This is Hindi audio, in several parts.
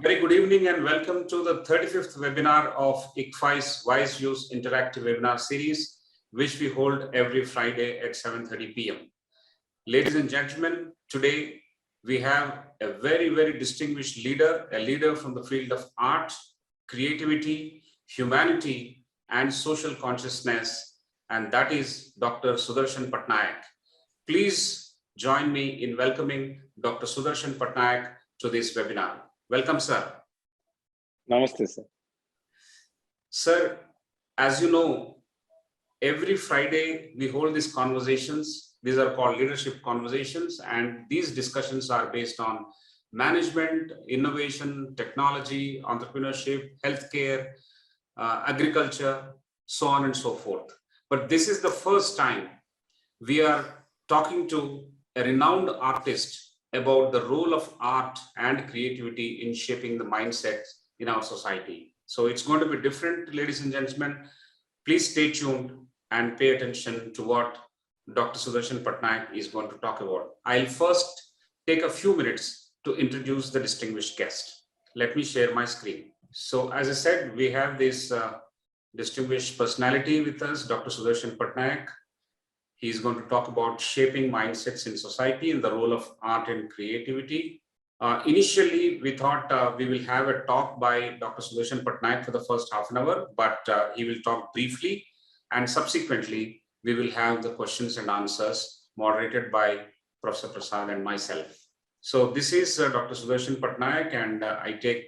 Very good evening and welcome to the 35th webinar of ICFI's Wise Use Interactive Webinar Series, which we hold every Friday at 7:30 p.m. Ladies and gentlemen, today we have a very distinguished leader, a leader from the field of art, creativity, humanity, and social consciousness, and that is Dr. Sudarshan Patnaik. Please join me in welcoming Dr. Sudarshan Patnaik to this webinar. Welcome, sir. Namaste, sir. Sir, as you know, every Friday we hold these conversations. These are called leadership conversations, and these discussions are based on management, innovation, technology, entrepreneurship, healthcare, agriculture, so on and so forth. But this is the first time we are talking to a renowned artist about the role of art and creativity in shaping the mindsets in our society. So it's going to be different, ladies and gentlemen. Please stay tuned and pay attention to what Dr. Sudarshan Patnaik is going to talk about. I'll first take a few minutes to introduce the distinguished guest. Let me share my screen. So as I said, we have this distinguished personality with us, Dr. Sudarshan Patnaik. He's going to talk about shaping mindsets in society and the role of art and creativity. Initially, we thought we will have a talk by Dr. Sudarshan Patnaik for the first half an hour, but he will talk briefly, and subsequently, we will have the questions and answers moderated by Professor Prasad and myself. So this is Dr. Sudarshan Patnaik, and I take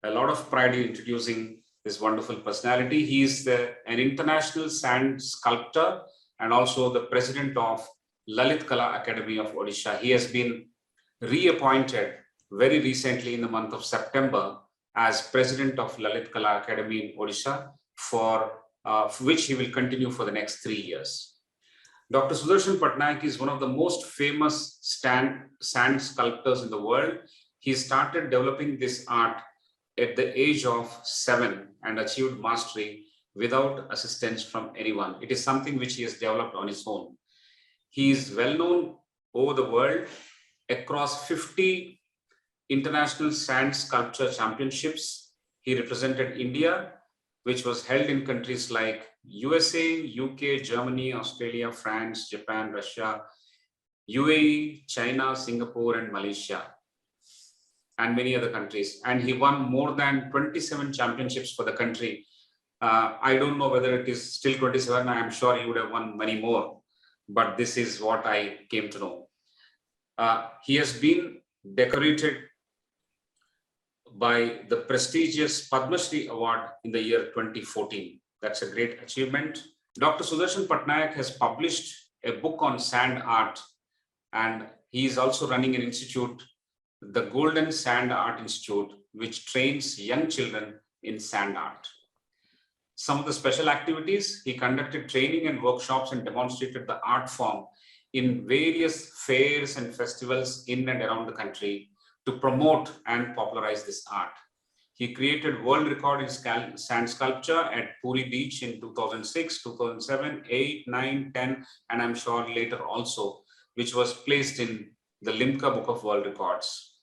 a lot of pride in introducing this wonderful personality. He is an international sand sculptor and also the president of Lalit Kala Academy of Odisha. He has been reappointed very recently in the month of September as president of Lalit Kala Academy in Odisha, for which he will continue for the next 3 years. Dr. Sudarshan Patnaik is one of the most famous sand sculptors in the world. He started developing this art at the age of 7 and achieved mastery without assistance from anyone. It is something which he has developed on his own. He is well known over the world across 50 international sand sculpture championships. He represented India, which was held in countries like USA, UK, Germany, Australia, France, Japan, Russia, UAE, China, Singapore, and Malaysia, and many other countries. And he won more than 27 championships for the country. I don't know whether it is still 27. I am sure he would have won many more, but this is what I came to know. He has been decorated by the prestigious Padma Shri Award in the year 2014. That's a great achievement. Dr. Sudarshan Patnaik has published a book on sand art, and he is also running an institute, the Golden Sand Art Institute, which trains young children in sand art. Some of the special activities: he conducted training and workshops and demonstrated the art form in various fairs and festivals in and around the country to promote and popularize this art. He created world record in sand sculpture at Puri Beach in 2006, 2007, 8, 9, 10, and I'm sure later also, which was placed in the Limca Book of World Records.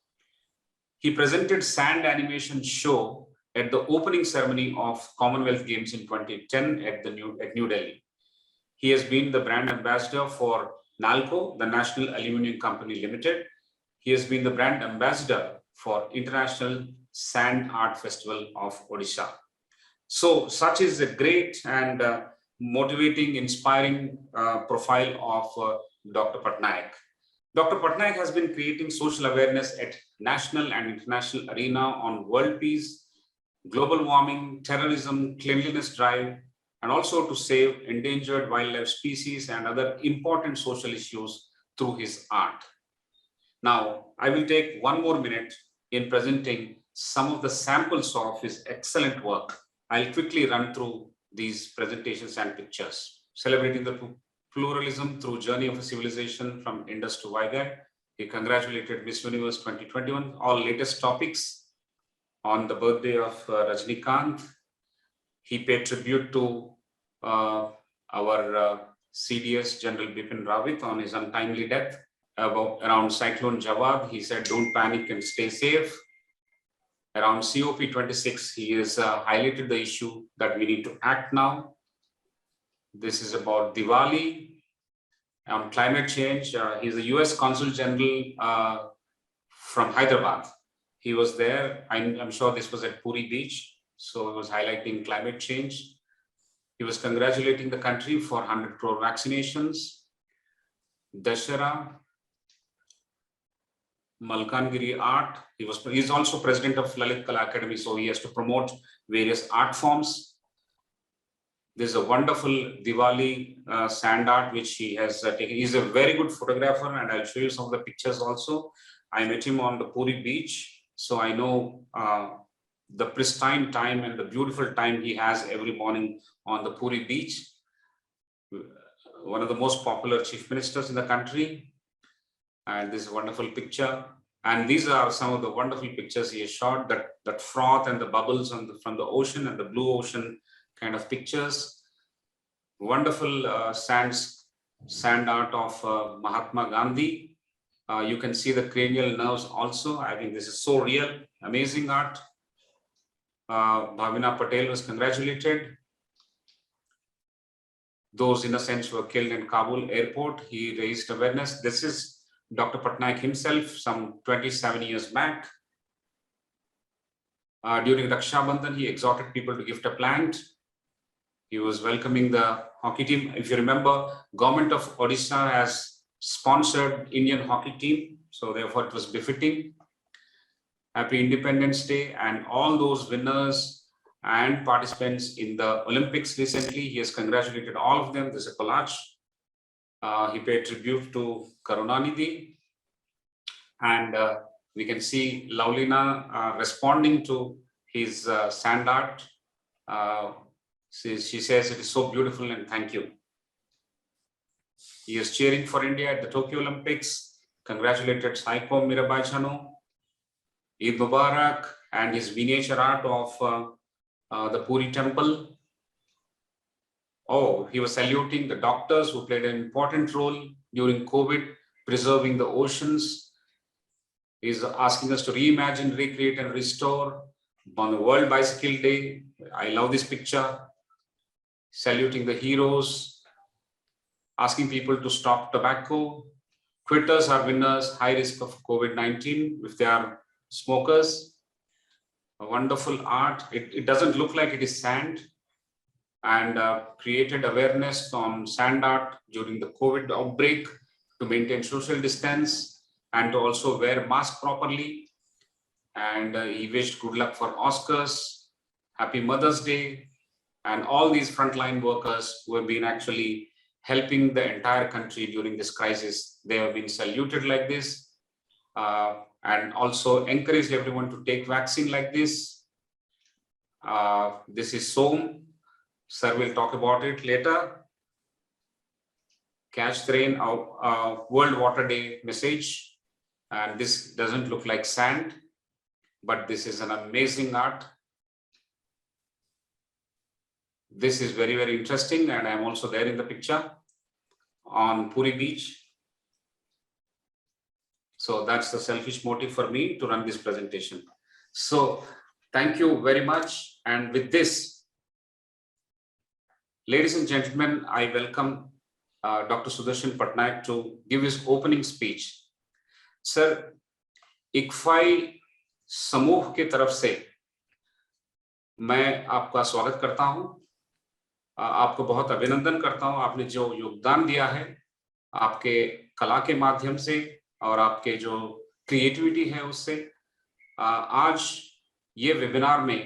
He presented sand animation show at the opening ceremony of Commonwealth Games in 2010 at New Delhi. He has been the brand ambassador for NALCO, the National Aluminium Company Limited. He has been the brand ambassador for International Sand Art Festival of Odisha. So such is a great and motivating, inspiring profile of Dr. Patnaik. Dr. Patnaik has been creating social awareness at national and international arena on world peace, global warming, terrorism, cleanliness drive, and also to save endangered wildlife species and other important social issues through his art. Now, I will take 1 more minute in presenting some of the samples of his excellent work. I'll quickly run through these presentations and pictures. Celebrating the pluralism through journey of a civilization from Indus to Vaigai. He congratulated Miss Universe 2021, all latest topics. On the birthday of Rajnikant, he paid tribute to our CDS General Bipin Rawat on his untimely death. Around Cyclone Jawad, he said, "Don't panic and stay safe." around COP26, he has highlighted the issue that we need to act now. This is about Diwali, climate change. He's the US Consul General from Hyderabad. He was there. I'm sure this was at Puri Beach. So he was highlighting climate change. He was congratulating the country for 100 crore vaccinations. Dashera, Malkangiri art. He's also president of Lalit Kala Academy, so he has to promote various art forms. There's a wonderful Diwali sand art which he has taken. He's a very good photographer, and I'll show you some of the pictures also. I met him on the Puri beach, so I know the pristine time and the beautiful time he has every morning on the Puri beach. One of the most popular chief ministers in the country. And this wonderful picture. And these are some of the wonderful pictures he has shot, that froth and the bubbles from the ocean and the blue ocean kind of pictures. Wonderful sand art of Mahatma Gandhi. You can see the cranial nerves also. I think this is so real, amazing art. Bhavina Patel was congratulated. Those innocents were killed in Kabul airport. He raised awareness. This is Dr. Patnaik himself some 27 years back. During Raksha Bandhan, he exhorted people to gift a plant. He was welcoming the hockey team. If you remember, government of Odisha has sponsored Indian hockey team, so therefore it was befitting. Happy Independence Day, and all those winners and participants in the Olympics recently, he has congratulated all of them. There's a collage. He paid tribute to Karunanidhi, and we can see Laulina responding to his sand art. She says it is so beautiful and thank you. He is cheering for India at the Tokyo Olympics. Congratulated Saiko Mirabai Chano, Eid Mubarak, and his miniature art of the Puri temple. Oh, he was saluting the doctors who played an important role during COVID, preserving the oceans. He's asking us to reimagine, recreate, and restore on the World Bicycle Day. I love this picture. Saluting the heroes, asking people to stop tobacco. Quitters are winners, high risk of COVID-19 if they are smokers. A wonderful art. It doesn't look like it is sand, and created awareness on sand art during the COVID outbreak to maintain social distance and to also wear mask properly. And he wished good luck for Oscars, Happy Mother's Day, and all these frontline workers who have been actually helping the entire country during this crisis. They have been saluted like this, and also encouraged everyone to take vaccine like this. This is Som. Sir will talk about it later. Catch the Rain, World Water Day message. And this doesn't look like sand, but this is an amazing art. This is very, very interesting, and I'm also there in the picture on Puri Beach. So that's the selfish motive for me to run this presentation. So thank you very much. And with this, ladies and gentlemen, I welcome Dr. Sudarshan Patnaik to give his opening speech. Sir, ICFI समूह के तरफ से मैं आपका स्वागत करता हूं, आपको बहुत अभिनंदन करता हूं। आपने जो योगदान दिया है आपके कला के माध्यम से और आपके जो क्रिएटिविटी है उससे, आज ये वेबिनार में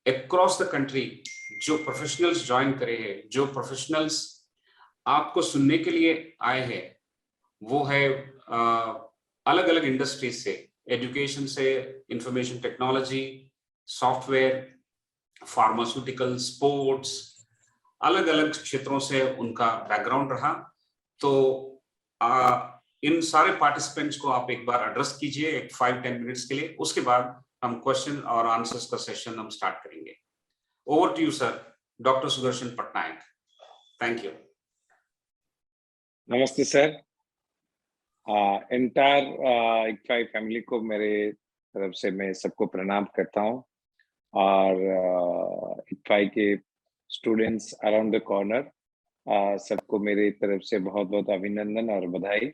अक्रॉस द कंट्री जो प्रोफेशनल्स ज्वाइन करे हैं, जो प्रोफेशनल्स आपको सुनने के लिए आए हैं, वो है अलग अलग इंडस्ट्रीज से, एजुकेशन से, information technology, software, pharmaceutical, sports, अलग अलग क्षेत्रों से उनका बैकग्राउंड रहा। तो इन सारे पार्टिसिपेंट्स को आप एक बार एड्रेस कीजिए एक 5-10 मिनट्स के लिए, उसके बाद हम क्वेश्चन और आंसर्स का सेशन हम स्टार्ट करेंगे। Over to you sir, doctor Sudarshan Patnaik. Thank you. नमस्ते सर। एंटायर ICFI फैमिली को मेरे तरफ से मैं सबको प्रणाम करता हूँ और इक्फाई के स्टूडेंट्स अराउंड द कॉर्नर सबको मेरी तरफ से बहुत बहुत अभिनंदन और बधाई।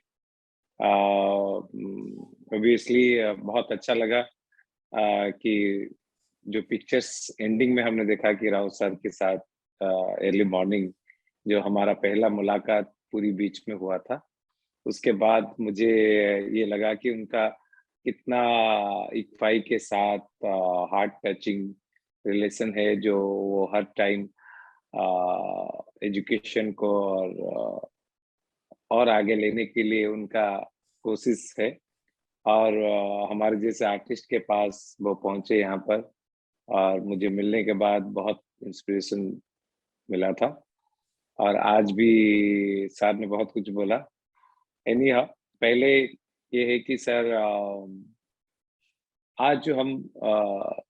ऑब्वियसली बहुत अच्छा लगा कि जो पिक्चर्स एंडिंग में हमने देखा कि राव सर के साथ अर्ली मॉर्निंग जो हमारा पहला मुलाकात पूरी बीच में हुआ था, उसके बाद मुझे ये लगा कि उनका कितना इक्फाई के साथ हार्ट टचिंग रिलेशन है, जो वो हर टाइम एजुकेशन को और आगे लेने के लिए उनका कोशिश है। और हमारे जैसे आर्टिस्ट के पास वो पहुंचे यहाँ पर और मुझे मिलने के बाद बहुत इंस्पिरेशन मिला था। और आज भी सर ने बहुत कुछ बोला। एनी हाउ, पहले ये है कि सर आज जो हम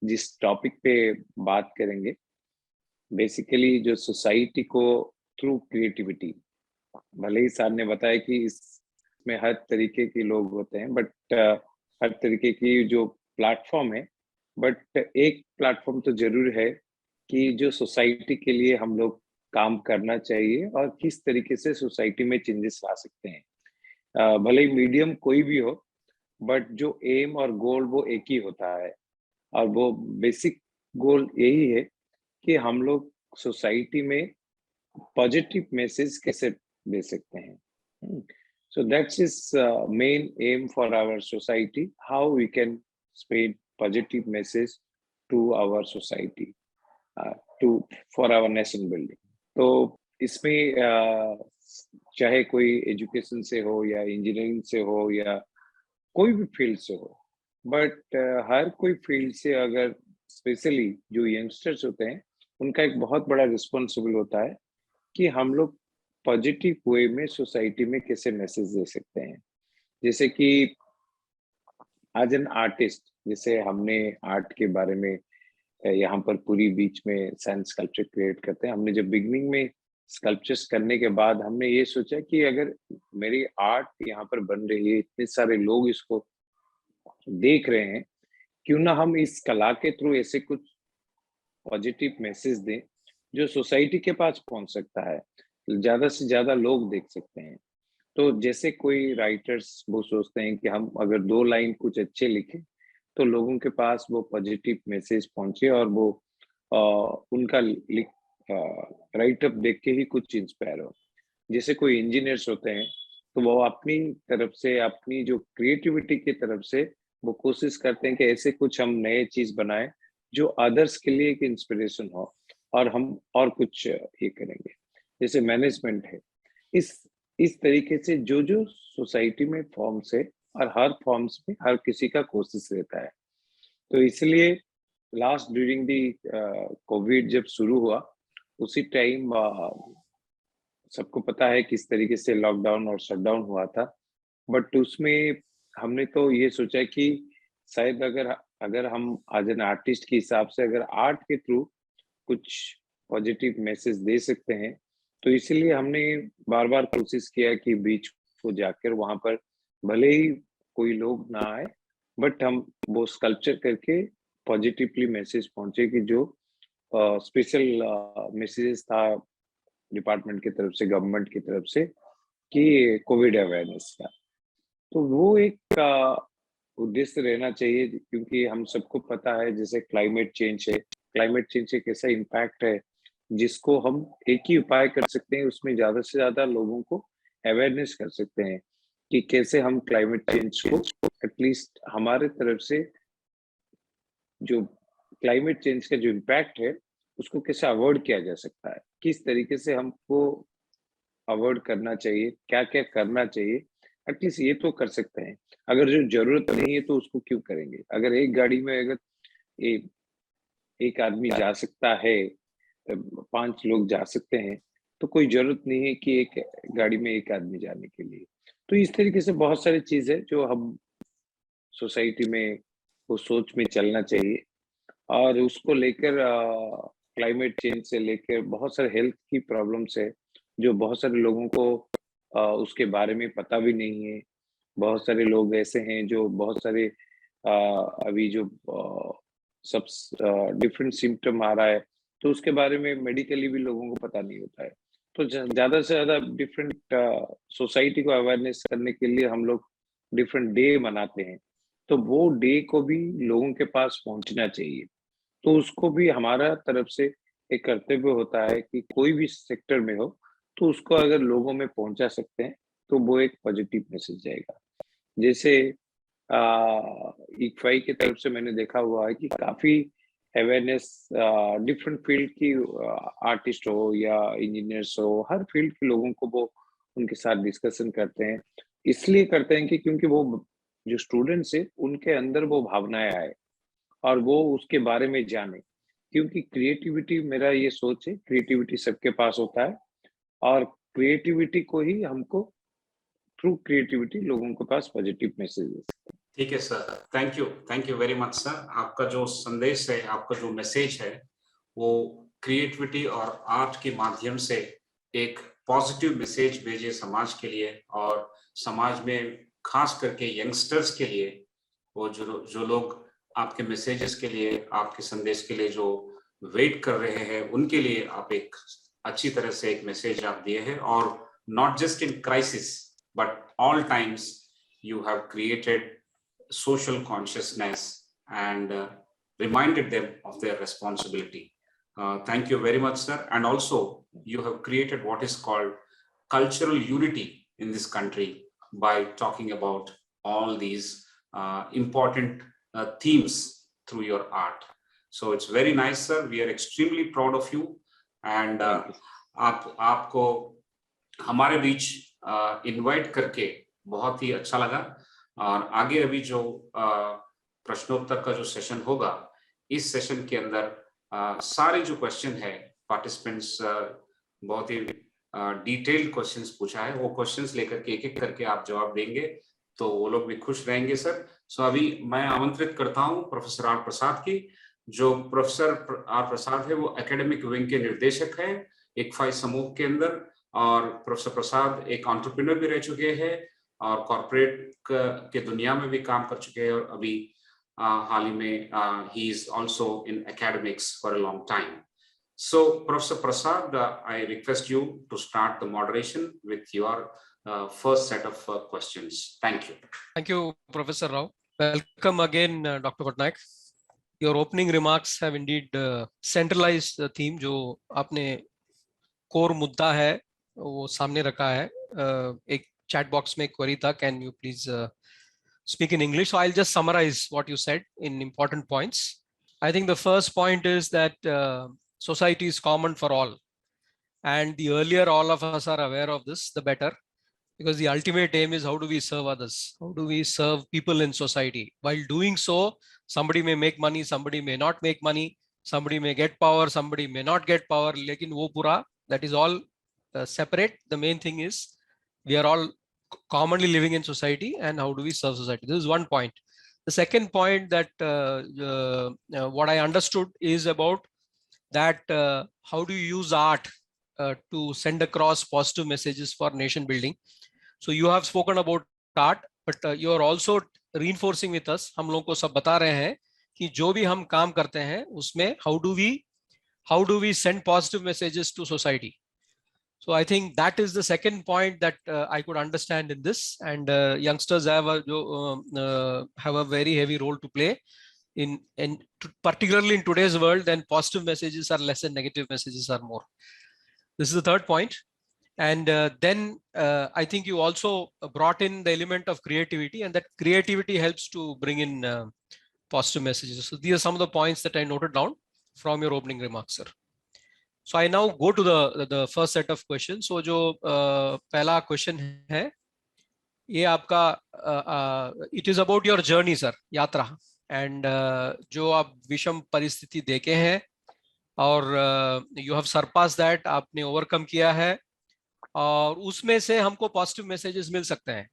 जिस टॉपिक पे बात करेंगे, बेसिकली जो सोसाइटी को थ्रू क्रिएटिविटी, भले ही सर ने बताया कि इसमें हर तरीके के लोग होते हैं, बट हर तरीके की जो प्लेटफॉर्म है, बट एक प्लेटफॉर्म तो जरूर है कि जो सोसाइटी के लिए हम लोग काम करना चाहिए और किस तरीके से सोसाइटी में चेंजेस ला सकते हैं। भले ही मीडियम कोई भी हो, बट जो एम और गोल वो एक ही होता है। और वो बेसिक गोल यही है कि हम लोग सोसाइटी में पॉजिटिव मैसेज कैसे दे सकते हैं। So that's his main aim for our society, how we can spread positive message to our society, to for our nation building. तो इसमें चाहे कोई एजुकेशन से हो या इंजीनियरिंग से हो या कोई भी फील्ड से हो, बट हर कोई फील्ड से अगर स्पेशली जो यंगस्टर्स होते हैं, उनका एक बहुत बड़ा रिस्पॉन्सिबल होता है कि हम लोग पॉजिटिव वे में सोसाइटी में कैसे मैसेज दे सकते हैं। जैसे कि आज एन आर्टिस्ट, जैसे हमने आर्ट के बारे में यहाँ पर पूरी बीच में साइंस स्कल्पचर क्रिएट करते हैं। हमने जब बिगनिंग में स्कल्पचर्स करने के बाद हमने ये सोचा कि अगर मेरी आर्ट यहाँ पर बन रही है, इतने सारे लोग इसको देख रहे हैं, क्यों ना हम इस कला के थ्रू ऐसे कुछ पॉजिटिव मैसेज दें जो सोसाइटी के पास पहुंच सकता है, ज्यादा से ज्यादा लोग देख सकते हैं। तो जैसे कोई राइटर्स वो सोचते हैं कि हम अगर 2 लाइन कुछ अच्छे लिखें तो लोगों के पास वो पॉजिटिव मैसेज पहुंचे और वो उनका राइटअप देख के ही कुछ इंस्पायर हो। जैसे कोई इंजीनियर्स होते हैं तो वो अपनी तरफ से, अपनी जो क्रिएटिविटी की तरफ से वो कोशिश करते हैं कि ऐसे कुछ हम नए चीज बनाएं जो अदर्स के लिए एक इंस्पिरेशन हो और हम और कुछ ये करेंगे। जैसे मैनेजमेंट है, इस तरीके से जो जो सोसाइटी में फॉर्म्स है और हर फॉर्म्स में हर किसी का कोशिश रहता है। तो इसलिए लास्ट ड्यूरिंग दी कोविड जब शुरू हुआ, उसी टाइम सबको पता है किस तरीके से लॉकडाउन और शटडाउन हुआ था, बट उसमें हमने तो ये सोचा कि शायद अगर अगर हम एज एन आर्टिस्ट के हिसाब से अगर आर्ट के थ्रू कुछ पॉजिटिव मैसेज दे सकते हैं, तो इसीलिए हमने बार बार कोशिश किया कि बीच को जाकर वहां पर भले ही कोई लोग ना आए, बट हम वो स्कल्पचर करके पॉजिटिवली मैसेज पहुंचे कि जो स्पेशल मैसेजेस था डिपार्टमेंट की तरफ से, गवर्नमेंट की तरफ से, कि कोविड अवेयरनेस का। तो वो एक उद्देश्य रहना चाहिए, क्योंकि हम सबको पता है जैसे क्लाइमेट चेंज है, क्लाइमेट चेंज एक ऐसा इम्पैक्ट है जिसको हम एक ही उपाय कर सकते हैं, उसमें ज्यादा से ज्यादा लोगों को अवेयरनेस कर सकते हैं कि कैसे हम क्लाइमेट चेंज को एटलीस्ट हमारे तरफ से, जो क्लाइमेट चेंज का जो इम्पैक्ट है उसको कैसे अवॉइड किया जा सकता है, किस तरीके से हमको अवॉइड करना चाहिए, क्या क्या करना चाहिए, एटलीस्ट ये तो कर सकते हैं। अगर जो जरूरत नहीं है तो उसको क्यों करेंगे। अगर एक गाड़ी में अगर एक आदमी जा सकता है, 5 लोग जा सकते हैं, तो कोई जरूरत नहीं है कि एक गाड़ी में एक आदमी जाने के लिए। तो इस तरीके से बहुत सारी चीज है जो हम सोसाइटी में वो सोच में चलना चाहिए। और उसको लेकर क्लाइमेट चेंज से लेकर बहुत सारे हेल्थ की प्रॉब्लम्स है जो बहुत सारे लोगों को उसके बारे में पता भी नहीं है। बहुत सारे लोग ऐसे हैं जो बहुत सारे अभी जो सब डिफरेंट सिम्टम आ रहा है, तो उसके बारे में मेडिकली भी लोगों को पता नहीं होता है। तो ज्यादा से ज्यादा डिफरेंट सोसाइटी को अवेयरनेस करने के लिए हम लोग डिफरेंट डे मनाते हैं, तो वो डे को भी लोगों के पास पहुंचना चाहिए। तो उसको भी हमारा तरफ से एक कर्तव्य होता है कि कोई भी सेक्टर में हो, तो उसको अगर लोगों में पहुंचा सकते हैं तो वो एक पॉजिटिव मैसेज जाएगा। जैसे इक्फाई की तरफ से मैंने देखा हुआ है कि काफी अवेयरनेस डिफरेंट फील्ड की आर्टिस्ट हो या इंजीनियर्स हो, हर फील्ड के लोगों को वो उनके साथ डिस्कशन करते हैं। इसलिए करते हैं कि क्योंकि वो जो स्टूडेंट्स है उनके अंदर वो भावनाएं आए और वो उसके बारे में जाने। क्योंकि क्रिएटिविटी, मेरा ये सोच है, क्रिएटिविटी सबके पास होता है और क्रिएटिविटी को ही हमको, थ्रू क्रिएटिविटी लोगों के पास पॉजिटिव मैसेजेस। ठीक है sir, thank you very much sir. आपका जो संदेश है, आपका जो मैसेज है, वो क्रिएटिविटी और आर्ट के माध्यम से एक पॉजिटिव मैसेज भेजे समाज के लिए, और समाज में खास करके यंगस्टर्स के लिए, वो जो लोग आपके मैसेजेस के लिए, आपके संदेश के लिए जो वेट कर रहे हैं, उनके लिए आप एक अच्छी तरह से एक मैसेज आप दिए हैं। और not just in crisis but all times you have created social consciousness and reminded them of their responsibility. Thank you very much, sir. And also, you have created what is called cultural unity in this country by talking about all these important themes through your art. So it's very nice, sir. We are extremely proud of you. And आपको हमारे बीच इनवाइट करके बहुत ही अच्छा लगा। और आगे अभी जो प्रश्नोत्तर का जो सेशन होगा, इस सेशन के अंदर सारे जो क्वेश्चन है, पार्टिसिपेंट्स बहुत ही डिटेल्ड क्वेश्चंस पूछा है, वो क्वेश्चंस लेकर के एक एक करके आप जवाब देंगे, तो वो लोग भी खुश रहेंगे सर। सो अभी मैं आमंत्रित करता हूं प्रोफेसर आर प्रसाद की। जो प्रोफेसर आर प्रसाद है वो एकेडमिक विंग के निर्देशक है इक्फाई समूह के अंदर, और प्रोफेसर प्रसाद एक एंटरप्रेन्योर भी रह चुके हैं और कॉर्पोरेट के दुनिया में भी काम कर चुके हैं, और अभी हाल ही में he is also in academics for a long time. So Professor Prasad, I request you to start the moderation with your first set of questions. Thank you. Thank you, Professor Rao. Welcome again, Dr. Patnaik. Your opening remarks have indeed centralized the theme जो आपने core मुद्दा है वो सामने रखा है। एक chat box में query था, can you please speak in English? So I'll just summarize what you said in important points. I think the first point is that society is common for all, and the earlier all of us are aware of this, the better, because the ultimate aim is how do we serve others, how do we serve people in society. While doing so, somebody may make money, somebody may not make money, somebody may get power, somebody may not get power, lekin wo pura, that is all separate. The main thing is we are all commonly living in society, and how do we serve society. This is one point. The second point that what I understood is about that how do you use art to send across positive messages for nation building. So you have spoken about art, but you are also reinforcing with us, हम लोगों को सब बता रहे हैं कि जो भी हम काम करते हैं उसमें how do we send positive messages to society. So I think that is the second point that I could understand in this, and youngsters have a very heavy role to play in particularly in today's world, then positive messages are less and negative messages are more. This is the third point. And then I think you also brought in the element of creativity, and that creativity helps to bring in positive messages. So these are some of the points that I noted down from your opening remarks, sir. So I now go to the first set of questions. So जो पहला question है, ये आपका it is about your journey, sir, यात्रा, and जो आप विषम परिस्थिति देखे हैं और you have surpassed that, आपने overcome किया है, और उसमें से हमको पॉजिटिव मैसेजेस मिल सकते हैं.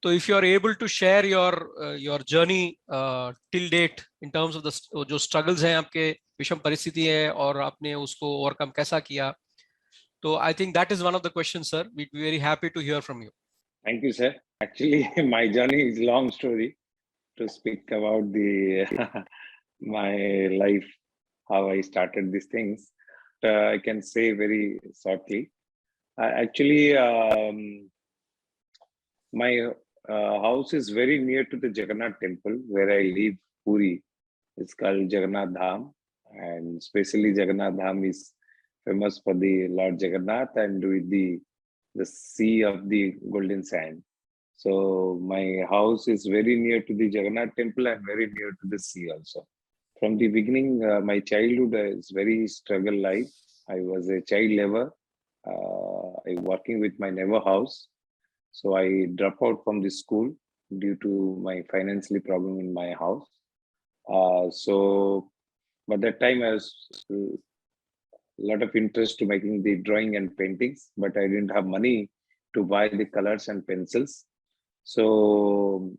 तो if you are able to share your journey till date in terms of जो स्ट्रगल्स हैं, आपके विषम परिस्थिति है और आपने उसको ओवरकम कैसा किया, तो I think that is one of the question, sir. We be very happy to hear from you. Thank you sir. Actually my journey is long story, to speak about the my life, how I started these things. I can say very shortly. Actually, my house is very near to the Jagannath temple where I live, Puri. It's called Jagannath Dham, and especially Jagannath Dham is famous for the Lord Jagannath and with the sea of the golden sand. So my house is very near to the Jagannath temple and very near to the sea also. From the beginning, my childhood is very struggle life. I was a child labor. I working with my neighbor house. So I dropped out from the school due to my financially problem in my house. So by that time I was a lot of interest to making the drawing and paintings, but I didn't have money to buy the colors and pencils. So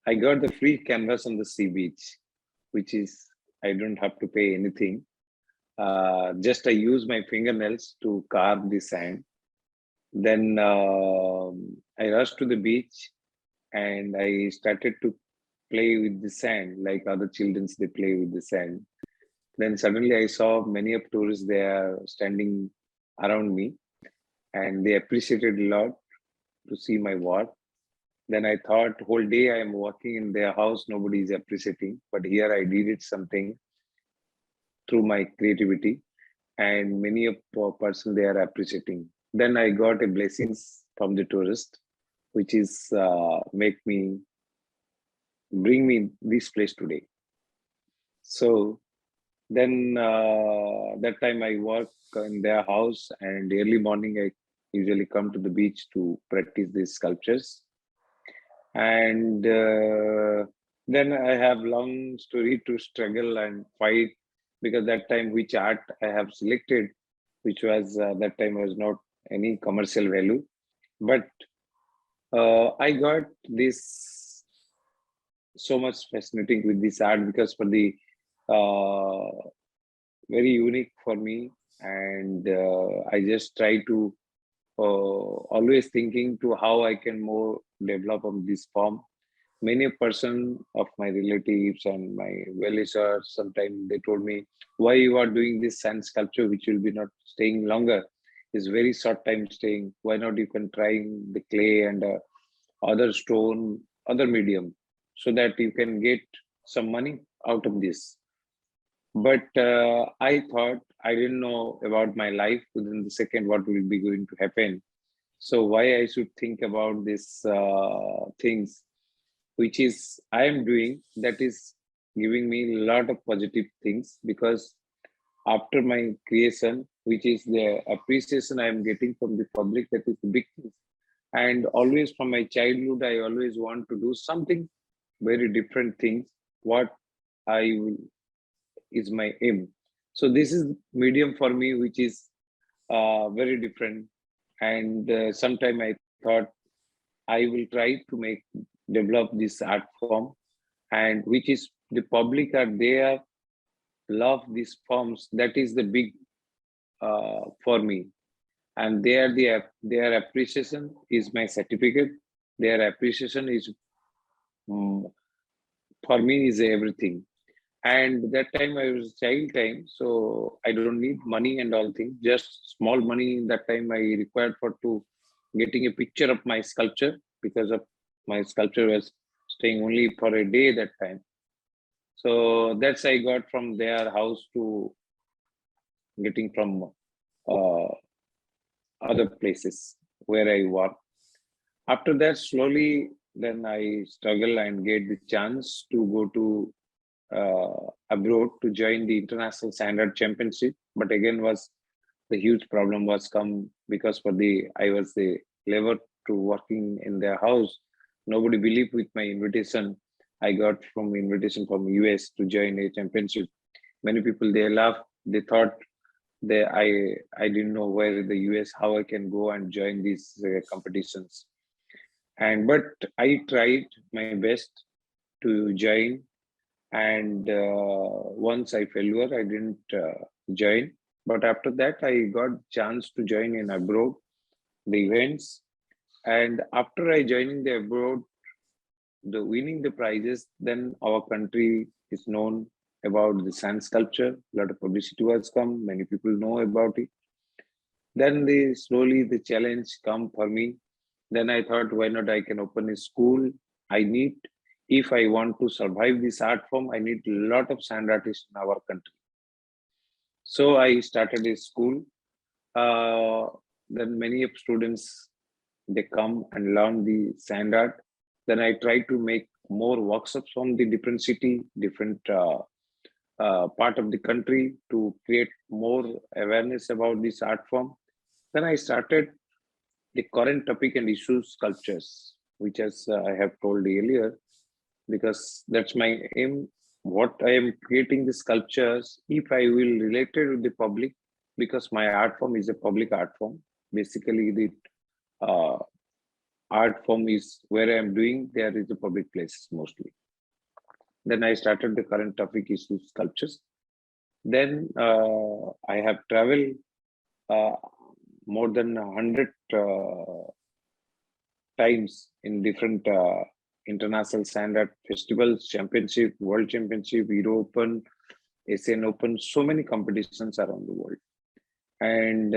I got the free canvas on the sea beach, which is I don't have to pay anything. Just I use my fingernails to carve the sand. Then I rushed to the beach and I started to play with the sand like other children they play with the sand. Then suddenly I saw many of tourists there standing around me and they appreciated a lot to see my work. Then I thought whole day I am working in their house, nobody is appreciating, but here I did it something through my creativity and many of person they are appreciating. Then I got a blessings from the tourist, which is bring me this place today. So then that time I work in their house and early morning I usually come to the beach to practice these sculptures. And then I have long story to struggle and fight because that time which art I have selected, which was that time was not any commercial value, but I got this so much fascinating with this art because for the very unique for me, and I just try to always thinking to how I can more develop on this form. Many person of my relatives and my well-wishers sometimes they told me why you are doing this sand sculpture which will be not staying longer, is very short time staying, why not you can try the clay and other stone, other medium, so that you can get some money out of this. But I thought I didn't know about my life within the second what will be going to happen. So why I should think about this things which is I am doing, that is giving me a lot of positive things, because after my creation, which is the appreciation I am getting from the public, that is the big thing. And always from my childhood, I always want to do something very different things. What I will is my aim. So this is medium for me, which is very different. And sometime I thought I will try to develop this art form, and which is the public are there, love these forms. That is the big for me, and their appreciation is my certificate. Their appreciation is for me is everything. And that time I was child time, so I don't need money and all things, just small money that time I required for to getting a picture of my sculpture, because of my sculpture was staying only for a day that time. So that's I got from their house to getting from uh, other places where I work. After that, slowly, then I struggle and get the chance to go to abroad to join the International Standard Championship. But again, was the huge problem was come because for the I was the labor to working in their house. Nobody believed with my invitation. I got from invitation from US to join a championship. Many people they laughed. They thought I didn't know where the US how I can go and join these competitions. And but I tried my best to join, and once I failure I didn't join, but after that I got chance to join in abroad the events. And after I joining the abroad, the winning the prizes, then our country is known about the sand sculpture. A lot of publicity has come. Many people know about it. Then slowly the challenge come for me. Then I thought, why not I can open a school? I need, if I want to survive this art form, I need a lot of sand artists in our country. So I started a school. Then many of students, they come and learn the sand art. Then I try to make more workshops from the different city, different part of the country to create more awareness about this art form. Then I started the current topic and issues sculptures, which as I have told earlier, because that's my aim. What I am creating the sculptures, if I will relate it with the public, because my art form is a public art form. Basically, the art form is where I am doing, there is a public place mostly. Then I started the current topic issues sculptures. Then I have traveled more than 100 times in different international sand art festivals, championship, world championship, European, Asian Open, so many competitions around the world. And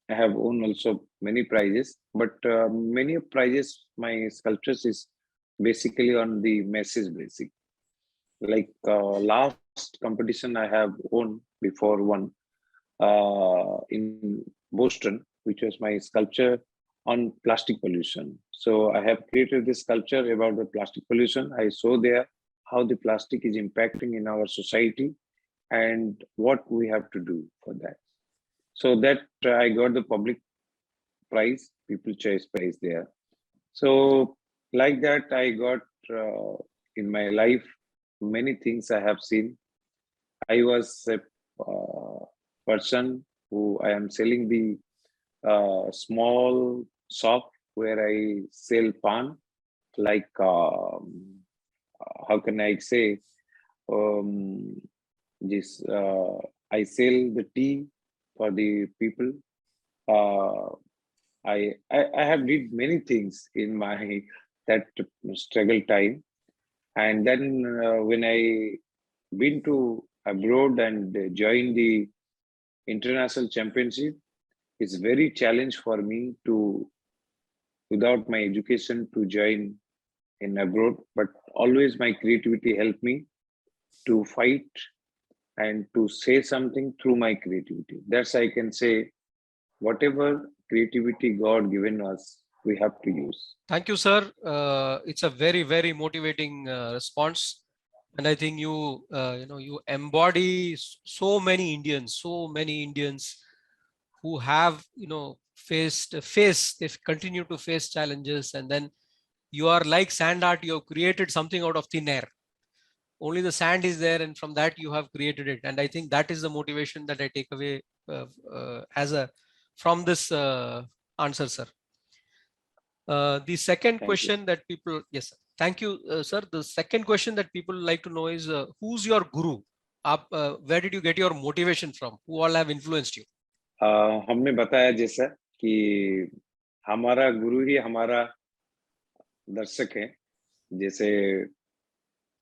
I have won also many prizes, but many prizes, my sculptures is basically on the message basic. Like last competition I have won before one in Boston, which was my sculpture on plastic pollution. So I have created this sculpture about the plastic pollution. I saw there how the plastic is impacting in our society and what we have to do for that. So that I got the public prize, People Choice Prize there. So like that, I got in my life, many things I have seen. I was a person who I am selling the small shop where I sell pan, like how can I say, this I sell the tea for the people. I have did many things in my that struggle time, and then when I been to abroad and joined the international championship, it's very challenge for me to, without my education, to join in abroad. But always my creativity helped me to fight and to say something through my creativity. That's I can say, whatever creativity God given us, we have to use. Thank you, sir. It's a very, very motivating response, and I think you you embody so many Indians who have they continue to face challenges, and then you are like sand art. You have created something out of thin air. Only the sand is there, and from that you have created it. And I think that is the motivation that I take away from this answer, sir. The second question that people, yes, sir. Thank you, sir. The second question that people like to know is, who's your guru? Where did you get your motivation from? Who all have influenced you? हमने बताया जैसा कि हमारा गुरु ही हमारा दर्शक है. जैसे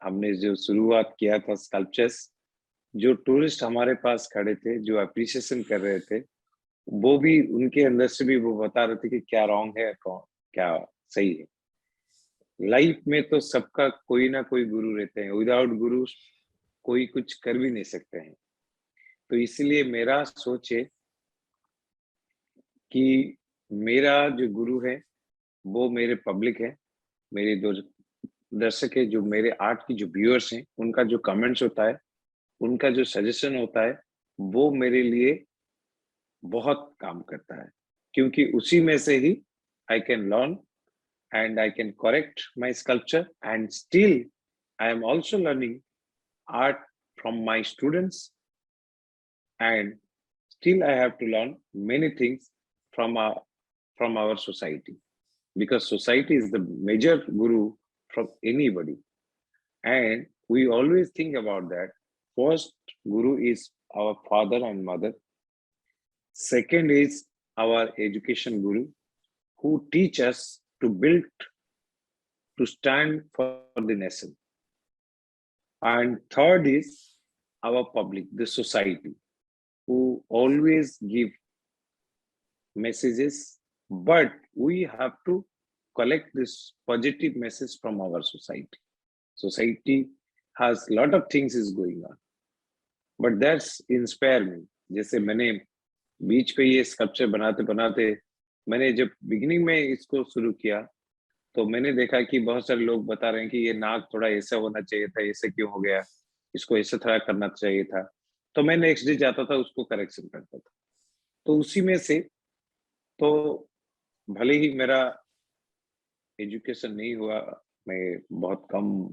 हमने जो शुरुआत किया था स्कल्पचर्स, जो टूरिस्ट हमारे पास खड़े थे, जो अप्रिसिएशन कर रहे थे, वो भी उनके अंदर से भी वो बता रहे थे कि क्या रॉन्ग है, क्या सही है. लाइफ में तो सबका कोई ना कोई गुरु रहते हैं. विदाउट गुरु कोई कुछ कर भी नहीं सकते हैं. तो इसलिए मेरा सोच है कि मेरा जो गुरु है वो मेरे पब्लिक है, मेरे दो दर्शक है, जो मेरे आर्ट की जो व्यूअर्स हैं, उनका जो कमेंट्स होता है, उनका जो सजेशन होता है, वो मेरे लिए बहुत काम करता है, क्योंकि उसी में से ही I can learn and I can correct my sculpture, and still I am also learning art from my students, and still I have to learn many things from our society, because society is the major guru from anybody, and we always think about that. First guru is our father and mother. Second is our education guru, who teach us to build to stand for the nation. And third is our public, the society, who always give messages, but we have to collect this positive message from our society. Society has a lot of things is going on, but that's inspire me. जैसे मैंने बीच पे ये स्कल्पचर बनाते बनाते मैंने जब बिगिनिंग में इसको शुरू किया तो मैंने देखा कि बहुत सारे लोग बता रहे हैं कि ये नाक थोड़ा ऐसा होना चाहिए था, ऐसे क्यों हो गया, इसको ऐसे थोड़ा करना चाहिए था। तो मैं नेक्स्ट डे जाता था, उसको करेक्शन करता था। तो उसी में से तो भले ही मेरा एजुकेशन नहीं हुआ, मैं बहुत कम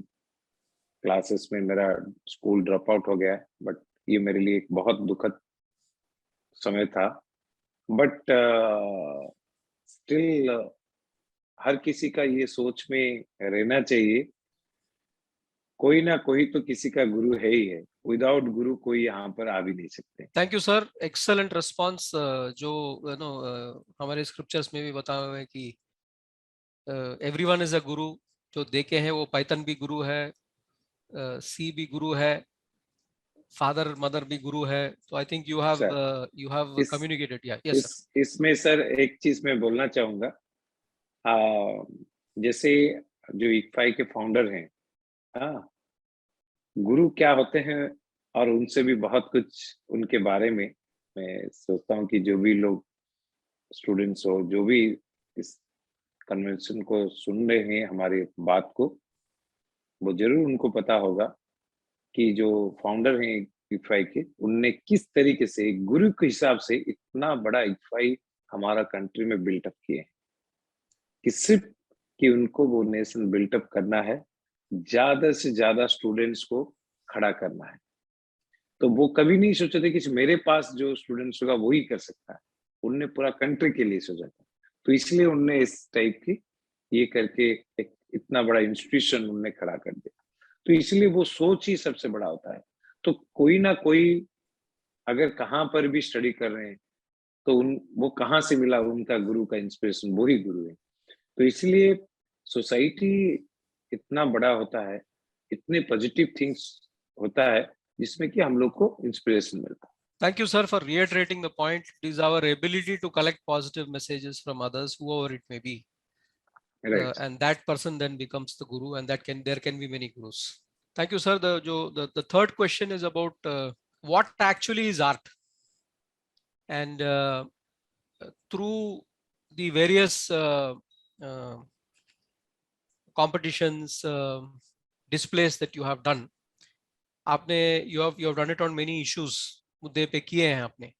क्लासेस में मेरा स्कूल ड्रॉप आउट हो गया, बट ये मेरे लिए एक बहुत दुखद समय था। बट स्टिल हर किसी का ये सोच में रहना चाहिए, कोई ना कोई तो किसी का गुरु है ही है, विदाउट गुरु कोई यहाँ पर आ भी नहीं सकते। Thank you sir, excellent response. जो हमारे स्क्रिप्चर्स में भी बताया हुआ है कि एवरीवन इज अ गुरु। जो देखे हैं वो पाइथन भी गुरु है, सी भी गुरु है, फादर मदर भी गुरु है। तो I think you have communicated. Yes sir. इसमें सर एक चीज मैं बोलना चाहूंगा, जैसे जो इक्फाई के फाउंडर हैं, हाँ, गुरु क्या होते हैं और उनसे भी बहुत कुछ उनके बारे में मैं सोचता हूँ कि जो भी लोग स्टूडेंट्स हो, जो भी इस कन्वेंशन को सुन रहे हैं हमारी बात को, वो जरूर उनको पता होगा कि जो फाउंडर हैं इक्फाई के, उनने किस तरीके से गुरु के हिसाब से इतना बड़ा इक्फाई हमारा कंट्री में बिल्टअप किए हैं कि सिर्फ कि उनको वो नेशन बिल्टअप करना है, ज्यादा से ज्यादा स्टूडेंट्स को खड़ा करना है। तो वो कभी नहीं सोचे थे कि मेरे पास जो स्टूडेंट्स होगा वही कर सकता है, उनने पूरा कंट्री के लिए सोचा था। तो इसलिए उनने इस टाइप की ये करके एक इतना बड़ा इंस्टीट्यूशन उनने खड़ा कर दिया। तो इसलिए वो सोच ही सबसे बड़ा होता है। तो कोई ना कोई अगर कहाँ पर भी स्टडी कर रहे हैं तो वो कहाँ से मिला उनका गुरु का इंस्पिरेशन, वही गुरु है। तो इसलिए सोसाइटी इतना बड़ा होता है, इतने पॉजिटिव थिंग्स होता है जिसमें कि हम लोग को इंस्पिरेशन मिलता है। Thank you, sir, for reiterating the point. It is our ability to collect positive messages from others, whoever it may be. Right. And that person then becomes the guru, and there can be many gurus. Thank you, sir. The third question is about what actually is art, and through the various competitions, displays that you have done, you have done it on many issues. मुद्दे पे किए हैं आपने.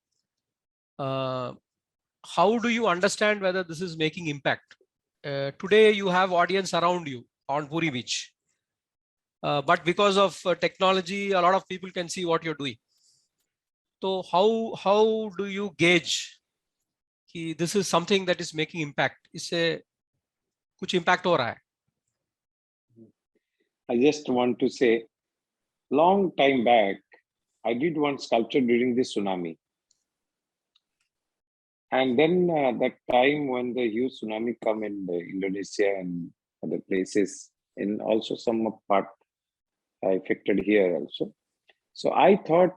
How do you understand whether this is making impact? Today you have audience around you on Puri Beach, but because of technology, a lot of people can see what you're doing. So how do you gauge कि this is something that is making impact? इससे कुछ impact हो रहा है? I just want to say, long time back, I did one sculpture during the tsunami. And then that time when the huge tsunami come in Indonesia and other places, and also some part affected here also. So I thought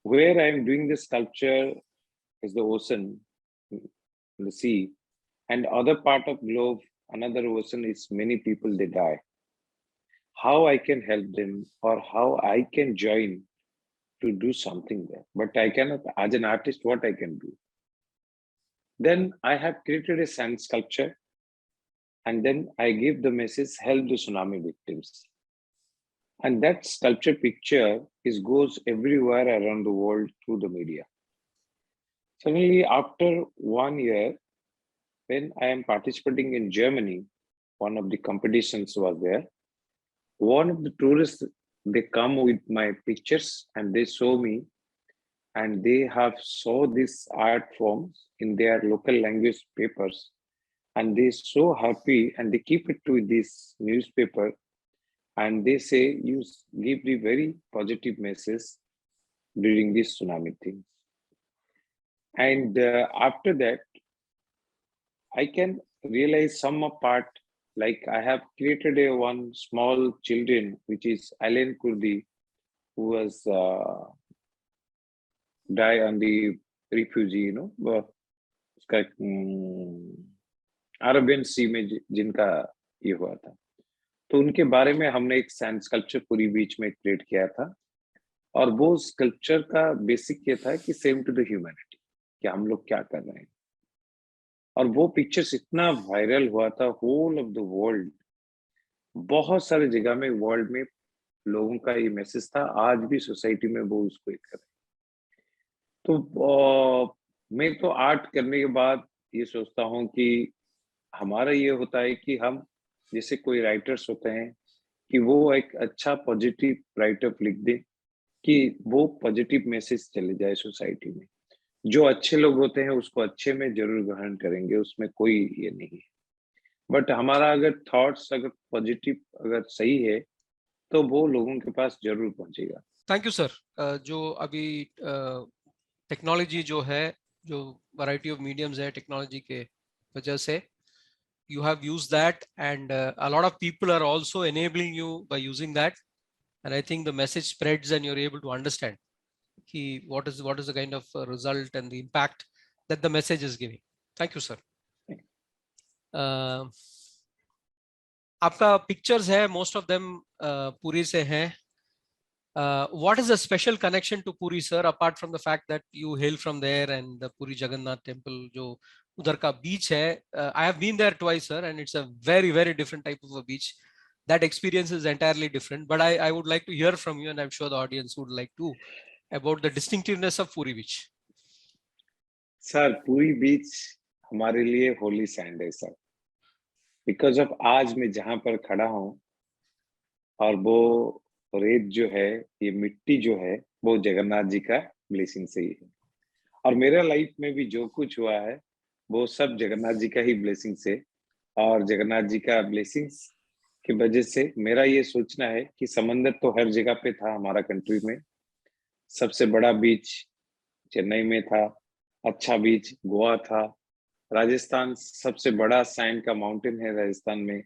where I am doing this sculpture is the ocean, the sea, and other part of globe, another ocean is many people, they die. How I can help them or how I can join to do something there. But I cannot, as an artist, what I can do. Then I have created a sand sculpture, and then I give the message, help the tsunami victims. And that sculpture picture goes everywhere around the world through the media. Suddenly, after 1 year, when I am participating in Germany, one of the competitions was there. One of the tourists, they come with my pictures and they show me, and they have saw these art forms in their local language papers, and they so happy and they keep it to this newspaper, and they say you give the very positive message during this tsunami thing. And after that, I can realize some part like I have created a one small children, which is Alan Kurdi, who was die on the refugee, you know, उसका अरबियन सी में जिनका ये हुआ था, तो उनके बारे में हमने एक सैंड स्कल्पचर पूरी बीच में क्रिएट किया था। और वो स्कल्पचर का बेसिक ये था कि सेम टू द ह्यूमैनिटी, कि हम लोग क्या कर रहे हैं। और वो पिक्चर्स इतना वायरल हुआ था होल ऑफ द वर्ल्ड, बहुत सारे जगह में वर्ल्ड में लोगों का ये मैसेज था। आज भी सोसाइटी में वो उसको कर रहे हैं। तो मैं तो आर्ट करने के बाद ये सोचता हूँ कि हमारा ये होता है कि हम जैसे कोई राइटर्स होते हैं कि वो एक अच्छा पॉजिटिव राइटअप लिख दें कि वो पॉजिटिव मैसेज चले जाए सोसाइटी में। जो अच्छे लोग होते हैं उसको अच्छे में जरूर ग्रहण करेंगे, उसमें कोई ये नहीं है। बट हमारा अगर थॉट्स अगर पॉजिटिव अगर सही है तो वो लोगों के पास जरूर पहुंचेगा। Thank you sir. जो अभी टेक्नोलॉजी जो है, जो वैरायटी ऑफ मीडियम्स है टेक्नोलॉजी के वजह से, you have used that, and a lot of people are also enabling you by using that, and I think the message spreads and you're able to understand what is the kind of result and the impact that the message is giving. Thank you sir. आपका pictures है, most of them Puri से हैं. What is the special connection to Puri sir, apart from the fact that you hail from there and the Puri Jagannath temple जो उधर का beach है? I have been there twice sir, and it's a very very different type of a beach. That experience is entirely different, but I would like to hear from you, and I'm sure the audience would like to, about the distinctiveness of Puri beach. Sir पूरी बीच हमारे लिए होली सैंड है सर, बिकॉज ऑफ आज मैं जहां पर खड़ा हूं और वो रेत जो है, ये मिट्टी जो है, वो जगन्नाथ जी का ब्लेसिंग से ही है। और मेरा लाइफ में भी जो कुछ हुआ है वो सब जगन्नाथ जी का ही ब्लेसिंग से, और जगन्नाथ जी का ब्लेसिंग्स की वजह से मेरा ये सोचना है कि समंदर तो हर जगह पे था हमारा कंट्री में। सबसे बड़ा बीच चेन्नई में था, अच्छा बीच गोवा था, राजस्थान सबसे बड़ा सैंड का माउंटेन है राजस्थान में।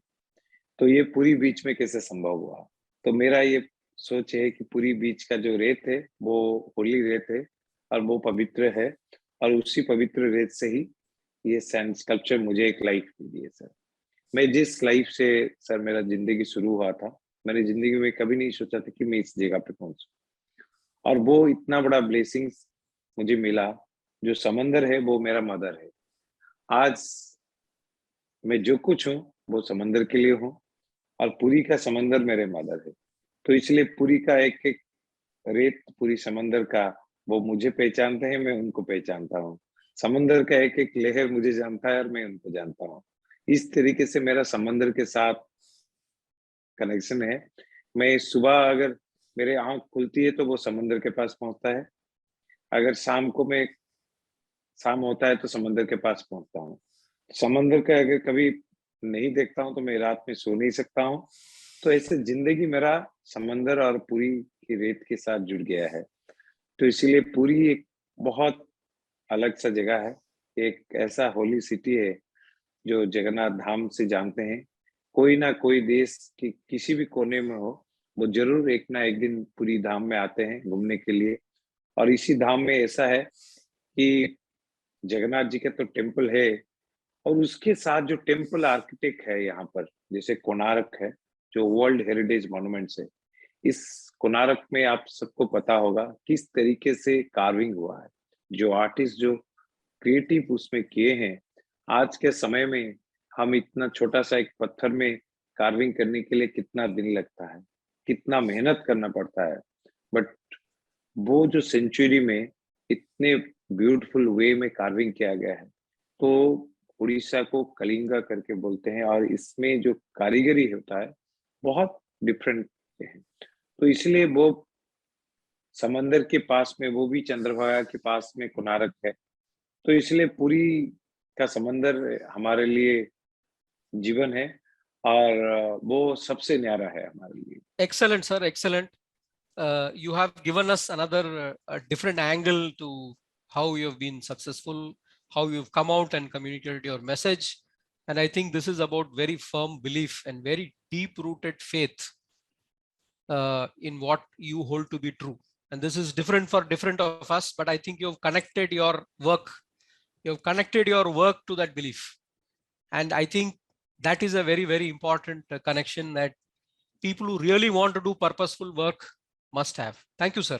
तो ये पूरी बीच में कैसे संभव हुआ? तो मेरा ये सोच है कि पूरी बीच का जो रेत है वो होली रेत है और वो पवित्र है, और उसी पवित्र रेत से ही ये सैंड स्कल्पचर मुझे एक लाइफ दी है सर। मैं जिस लाइफ से सर मेरा जिंदगी शुरू हुआ था, मैंने जिंदगी में कभी नहीं सोचा था कि मैं इस जगह पे पहुंचूं, और वो इतना बड़ा ब्लेसिंग्स मुझे मिला। जो समंदर है वो मेरा मदर है। आज मैं जो कुछ हूँ वो समंदर के लिए हूँ, और पुरी का समंदर मेरे मदर है। तो इसलिए पुरी का एक एक रेत, पूरी समंदर का, वो मुझे पहचानते हैं, मैं उनको पहचानता हूँ। समंदर का एक एक लहर मुझे जानता है और मैं उनको जानता हूँ। इस तरीके से मेरा समंदर के साथ कनेक्शन है। मैं सुबह अगर मेरे आंख खुलती है तो वो समंदर के पास पहुंचता है, अगर शाम को मैं शाम होता है तो समंदर के पास पहुंचता हूँ। समंदर का अगर कभी नहीं देखता हूँ तो मैं रात में सो नहीं सकता हूँ। तो ऐसे जिंदगी मेरा समंदर और पुरी की रेत के साथ जुड़ गया है। तो इसीलिए पुरी एक बहुत अलग सा जगह है, एक ऐसा होली सिटी है जो जगन्नाथ धाम से जानते हैं। कोई ना कोई देश की किसी भी कोने में हो, वो जरूर एक ना एक दिन पुरी धाम में आते हैं घूमने के लिए। और इसी धाम में ऐसा है कि जगन्नाथ जी का तो टेम्पल है, और उसके साथ जो टेम्पल आर्किटेक्ट है यहाँ पर, जैसे कोणार्क है जो वर्ल्ड हेरिटेज मॉन्यूमेंट्स है, इस कोणार्क में आप सबको पता होगा किस तरीके से कार्विंग हुआ है। जो आर्टिस्ट जो क्रिएटिव उसमें किए हैं, आज के समय में हम इतना छोटा सा एक पत्थर में कार्विंग करने के लिए कितना दिन लगता है, कितना मेहनत करना पड़ता है। बट वो जो सेंचुरी में इतने ब्यूटीफुल वे में कार्विंग किया गया है, तो उड़ीसा को कलिंगा करके बोलते हैं, और इसमें जो कारीगरी होता है बहुत डिफरेंट है। तो इसलिए वो समंदर के पास में, वो भी चंद्रभागा के पास में कोणार्क है। तो इसलिए पूरी का समंदर हमारे लिए जीवन है, और वो सबसे न्यारा है हमारे लिए। Excellent sir, excellent. You have given us another different angle to how you have been successful, how you've come out and communicated your message. And I think this is about very firm belief and very deep rooted faith in what you hold to be true. And this is different for different of us, but I think you've connected your work to that belief. And I think that is a very, very important connection that people who really want to do purposeful work must have. Thank you, sir.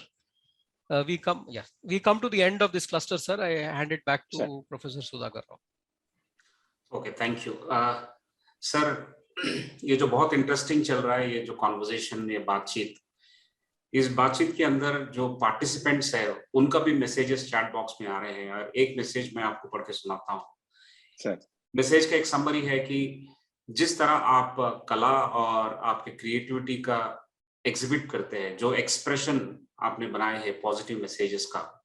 We come to the end of this cluster, sir. I hand it back to Professor Sudhakar Rao. Okay, thank you. Sir, ये जो बहुत इंटरेस्टिंग चल रहा है, ये जो कॉन्वर्जेशन, ये बातचीत, इस बातचीत के अंदर जो पार्टिसिपेंट्स है उनका भी मैसेजेस चैट बॉक्स में आ रहे हैं। और एक मैसेज मैं आपको पढ़ के सुनाता हूँ। मैसेज का एक समरी है कि जिस तरह आप कला और आपके क्रिएटिविटी का एग्जिबिट करते हैं, जो एक्सप्रेशन आपने बनाए हैं पॉजिटिव मैसेजेस का,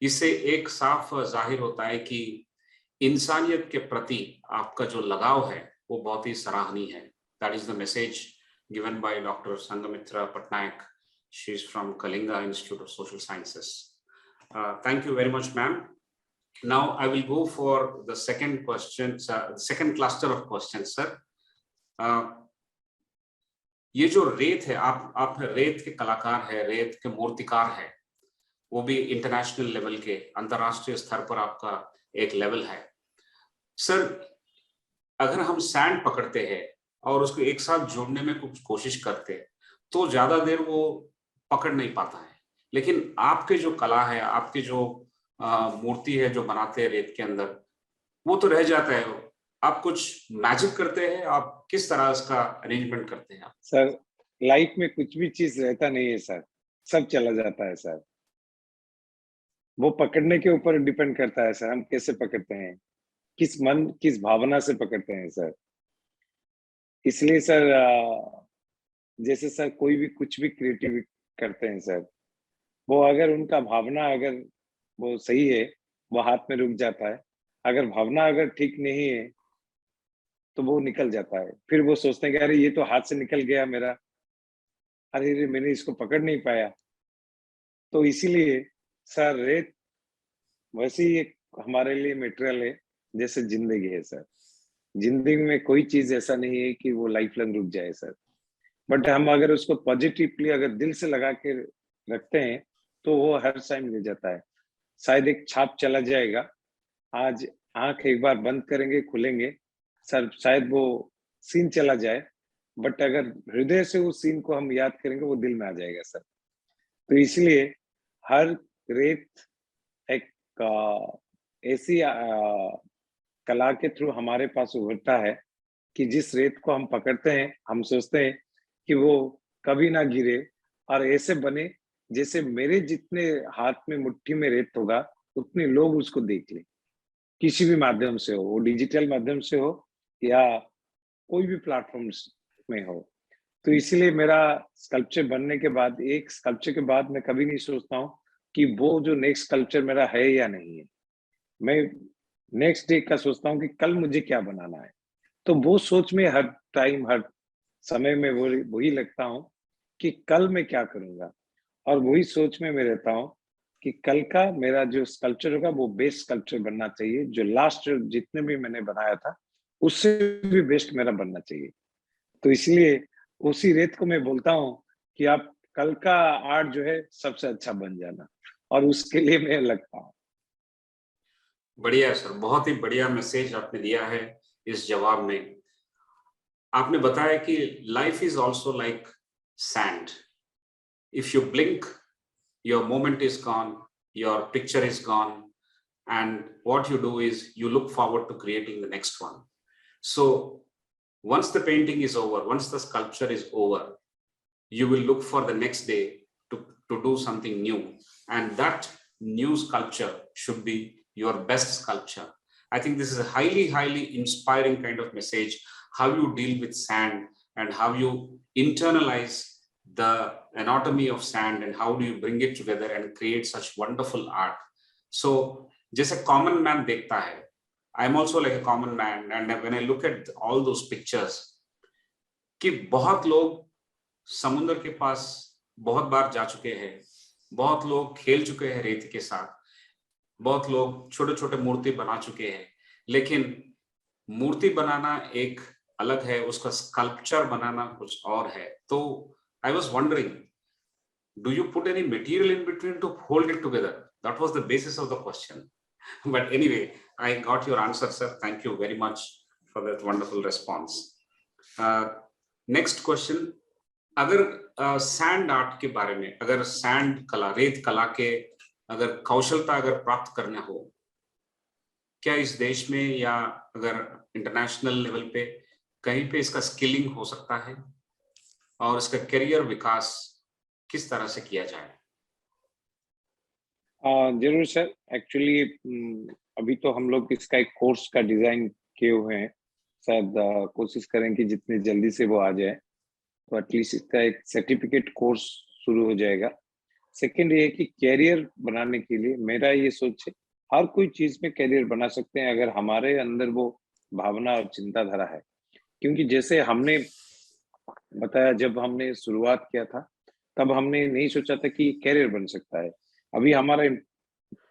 इससे एक साफ जाहिर होता है कि इंसानियत के प्रति आपका जो लगाव है वो बहुत ही सराहनीय है। That is the message given by doctor Sanghamitra Patnaik. She is from Kalinga institute of social sciences. Thank you very much ma'am. Now I will go for the second question, second cluster of questions, sir. ये जो रेत है, आप रेत के कलाकार है, रेत के मूर्तिकार है, वो भी इंटरनेशनल लेवल के, अंतरराष्ट्रीय स्तर पर आपका एक लेवल है. सर, अगर हम सैंड पकड़ते हैं और उसको एक साथ जोड़ने में कुछ कोशिश करते हैं तो ज्यादा देर वो पकड़ नहीं पाता है. लेकिन आपके जो कला है, आपके जो मूर्ति है जो बनाते हैं रेत के अंदर, वो तो रह जाता है. आप कुछ मैजिक करते हैं, आप किस तरह इसका अरेंजमेंट करते हैं? सर, लाइफ में कुछ भी चीज रहता नहीं है सर, सब चला जाता है सर. वो पकड़ने के ऊपर डिपेंड करता है सर, हम कैसे पकड़ते हैं, किस मन किस भावना से पकड़ते हैं सर. इसलिए सर, जैसे सर कोई भी कुछ भी क्रिएटिव करते हैं सर, वो अगर उनका भावना अगर वो सही है, वो हाथ में रुक जाता है. अगर भावना अगर ठीक नहीं है तो वो निकल जाता है. फिर वो सोचते हैं कि अरे ये तो हाथ से निकल गया मेरा, अरे मैंने इसको पकड़ नहीं पाया. तो इसीलिए सर रेत वैसे ही एक हमारे लिए मटेरियल है जैसे जिंदगी है सर. जिंदगी में कोई चीज ऐसा नहीं है कि वो लाइफ लॉन्ग रुक जाए सर. बट हम अगर उसको पॉजिटिवली अगर दिल से लगा के रखते हैं तो वो हर टाइम ले जाता है. शायद एक छाप चला जाएगा, आज आंख एक बार बंद करेंगे खुलेंगे सर, शायद वो सीन चला जाए, बट अगर हृदय से उस सीन को हम याद करेंगे वो दिल में आ जाएगा सर. तो इसलिए हर रेत एक ऐसी कला के थ्रू हमारे पास उभरता है कि जिस रेत को हम पकड़ते हैं हम सोचते हैं कि वो कभी ना गिरे और ऐसे बने जैसे मेरे जितने हाथ में मुट्ठी में रेत होगा उतने लोग उसको देख लें, किसी भी माध्यम से हो, वो डिजिटल माध्यम से हो या कोई भी प्लेटफॉर्म्स में हो. तो इसीलिए मेरा स्कल्पचर बनने के बाद, एक स्कल्पचर के बाद मैं कभी नहीं सोचता हूँ कि वो जो नेक्स्ट स्कल्पचर मेरा है या नहीं है. मैं नेक्स्ट डे का सोचता हूँ कि कल मुझे क्या बनाना है. तो वो सोच में हर टाइम हर समय में वही लगता हूँ कि कल मैं क्या करूँगा, और वही सोच में मैं रहता हूँ कि कल का मेरा जो स्कल्पचर होगा वो बेस्ट स्कल्पचर बनना चाहिए, जो लास्ट जितने भी मैंने बनाया था उससे भी बेस्ट मेरा बनना चाहिए. तो इसलिए उसी रेत को मैं बोलता हूँ कि आप कल का आर्ट जो है सबसे अच्छा बन जाना, और उसके लिए मैं लगता हूँ. बढ़िया सर, बहुत ही बढ़िया मैसेज आपने दिया है इस जवाब में. आपने बताया कि life is also like sand. If you blink, your moment is gone, your picture is gone, and what you do is you look forward to creating the next one. So once the painting is over, once the sculpture is over, you will look for the next day to do something new, and that new sculpture should be your best sculpture. I think this is a highly inspiring kind of message, how you deal with sand and how you internalize the anatomy of sand and how do you bring it together and create such wonderful art. So जैसे common man देखता है, I'm also like a common man, and when I look at all those pictures, कि बहुत लोग समुद्र के पास बहुत बार जा चुके हैं, बहुत लोग खेल चुके हैं रेत के साथ, बहुत लोग छोटे छोटे मूर्ति बना चुके हैं, लेकिन मूर्ति बनाना एक अलग है, उसका स्कल्पचर बनाना कुछ और है. तो I was wondering, do you put any material in between to hold it together? That was the basis of the question. But anyway, I got your answer, sir. Thank you very much for that wonderful response. Next question. अगर सैंड आर्ट के बारे में, अगर सैंड कला, रेत कला के अगर कौशलता अगर प्राप्त करना हो, क्या इस देश में या अगर इंटरनेशनल लेवल पे कहीं पे इसका स्किलिंग हो सकता है और इसका करियर विकास किस तरह से किया जाए? जरूर सर. एक्चुअली अभी तो हम लोग इसका एक कोर्स का डिजाइन किए हुए हैं. शायद कोशिश करें कि जितनी जल्दी से वो आ जाए, तो एटलीस्ट इसका एक सर्टिफिकेट कोर्स शुरू हो जाएगा. सेकंड ये है कि कैरियर बनाने के लिए मेरा ये सोच है, हर कोई चीज में कैरियर बना सकते हैं अगर हमारे अंदर वो भावना और चिंताधारा है. क्योंकि जैसे हमने बताया, जब हमने शुरुआत किया था तब हमने नहीं सोचा था कि कैरियर बन सकता है. अभी हमारा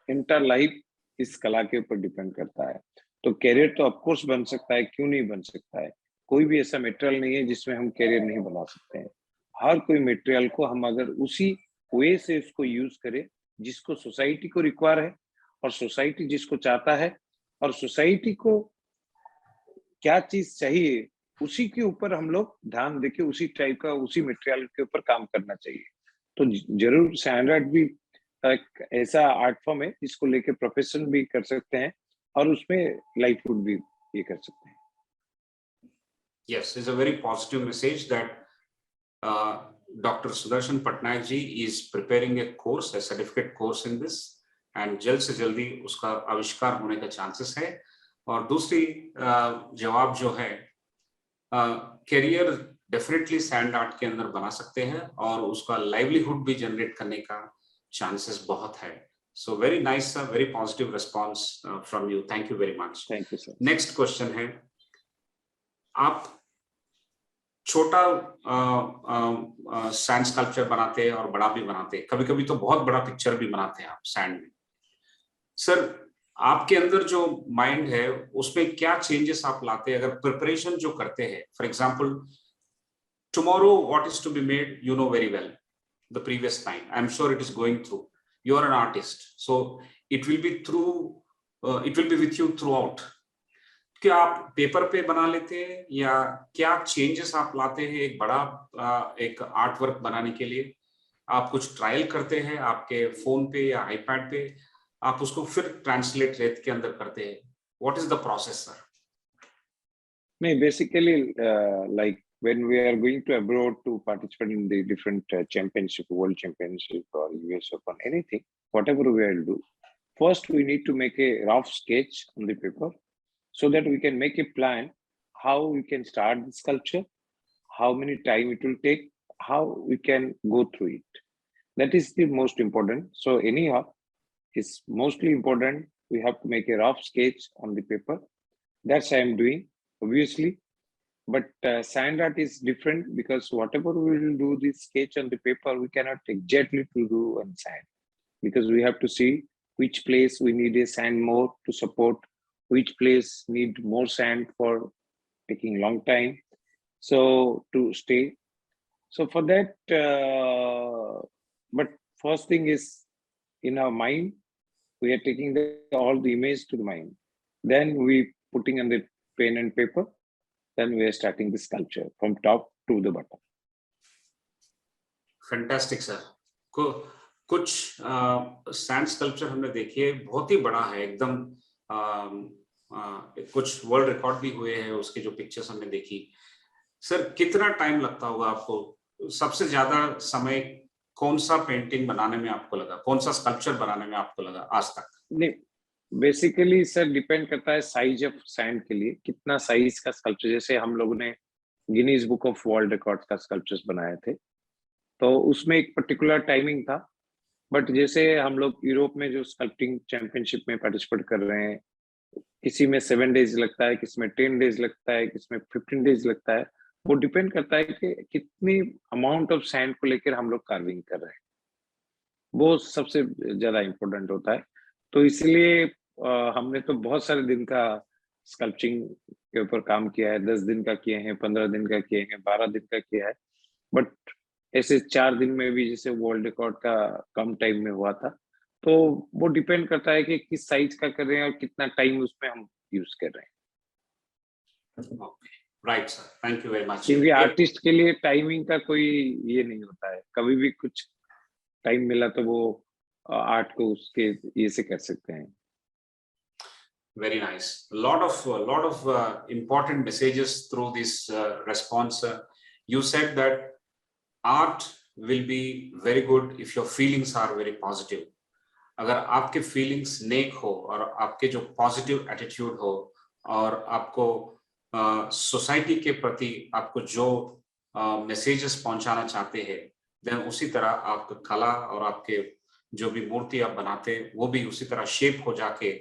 इंटर लाइफ इस कला के ऊपर डिपेंड करता है. तो कैरियर तो ऑफ कोर्स बन सकता है, क्यों नहीं बन सकता है. कोई भी ऐसा मटेरियल नहीं है जिसमें हम कैरियर नहीं बना सकते हैं. हर कोई मटेरियल को हम अगर उसी वे से उसको यूज करें जिसको सोसाइटी को रिक्वायर है और सोसाइटी जिसको चाहता है और सोसाइटी को क्या चीज चाहिए, उसी के ऊपर हम लोग ध्यान देके उसी टाइप का उसी मटेरियल के ऊपर काम करना चाहिए. तो जरूर सैंड आर्ट भी एक ऐसा आर्ट फॉर्म है जिसको लेके प्रोफेशन भी कर सकते हैं और उसमें लाइवलीहुड भी ये कर सकते हैं. Yes, it's a very positive message that Dr. Sudarshan Patnaik ji is preparing a course, a certificate course in this, and जल्द से जल्दी उसका आविष्कार होने का चांसेस है. और दूसरी जवाब जो है, कैरियर डेफिनेटली सैंड आर्ट के अंदर बना सकते हैं और उसका लाइवलीहुड भी जनरेट करने का चांसेस बहुत है. So very nice sir, very positive response from you. Thank you very much. Thank you sir. Next question है, आप छोटा सैंड स्कल्पचर बनाते हैं और बड़ा भी बनाते हैं, कभी कभी तो बहुत बड़ा पिक्चर भी बनाते हैं आप सैंड में. सर, आपके अंदर जो माइंड है उसमें क्या चेंजेस आप लाते हैं अगर प्रिपरेशन जो करते हैं? For example, tomorrow what is to be made, you know very well the previous night. I am sure it is going through. You are an artist, so it will be with you throughout. क्या आप पेपर पे बना लेते हैं या क्या चेंजेस आप लाते हैं एक बड़ा एक आर्ट वर्क बनाने के लिए? आप कुछ ट्रायल करते हैं आपके फोन पे या आईपैड पे, आप उसको फिर ट्रांसलेट रेत के अंदर करते हैं? What is the process sir? नहीं, basically like when we are going to abroad to participate in the different championship, world championship or US Open, anything, whatever we will do, first we need to make a rough sketch on the paper so that we can make a plan how we can start the sculpture, how many time it will take, how we can go through it. That is the most important. So anyhow, it's mostly important we have to make a rough sketch on the paper. That's I am doing, obviously. But sand art is different because whatever we will do this sketch on the paper, we cannot exactly to do on sand, because we have to see which place we need a sand more to support, which place need more sand for taking long time so to stay. So for that, but first thing is in our mind, we are taking all the image to the mind. Then we putting on the pen and paper. Then we are starting the sculpture from top to the bottom. Fantastic sir. कुछ सैंड स्कल्पचर हमने देखी है, बहुत ही बड़ा है एकदम. कुछ वर्ल्ड रिकॉर्ड भी हुए हैं उसके, जो पिक्चर्स हमने देखी. सर, कितना टाइम लगता होगा आपको? सबसे ज्यादा समय कौन सा पेंटिंग बनाने में आपको लगा, कौन सा स्कल्पचर बनाने में आपको लगा आज तक? नहीं, बेसिकली सर डिपेंड करता है साइज ऑफ सैंड के लिए, कितना साइज का स्कल्पचर. जैसे हम लोगों ने Guinness book of world record का स्कल्पचर्स बनाए थे, तो उसमें एक पर्टिकुलर टाइमिंग था. बट जैसे हम लोग यूरोप में जो स्कल्पटिंग चैंपियनशिप में पार्टिसिपेट कर रहे हैं, किसी में 7 डेज लगता है, किसी में 10 डेज लगता है, किसी में 15 डेज लगता है. वो डिपेंड करता है कि कितनी अमाउंट ऑफ सैंड को लेकर हम लोग कार्विंग कर रहे हैं, वो सबसे ज्यादा इम्पोर्टेंट होता है. तो इसलिए हमने तो बहुत सारे दिन का स्कल्पचिंग के ऊपर काम किया है, 10 दिन का किए हैं, 15 दिन का किए हैं, 12 दिन का किया है, बट ऐसे 4 दिन में भी जैसे वर्ल्ड रिकॉर्ड का कम टाइम में हुआ था। तो वो डिपेंड करता है कि किस साइज का कर रहे हैं और कितना टाइम उसमें हम यूज कर रहे हैं। Right sir, thank you very much. क्योंकि आर्टिस्ट के लिए टाइमिंग का कोई ये नहीं होता है, कभी भी कुछ टाइम मिला तो वो आर्ट को उसके ये से कर सकते हैं। Very nice. Lot of important messages through this response. You said that art will be very good if your feelings are very positive. अगर आपके feelings नेक हो और आपके जो positive attitude हो और आपको सोसाइटी के प्रति आपको जो मैसेजेस पहुंचाना चाहते हैं, देन उसी तरह आपका कला और आपके जो भी मूर्ति आप बनाते हैं वो भी उसी तरह शेप हो जाके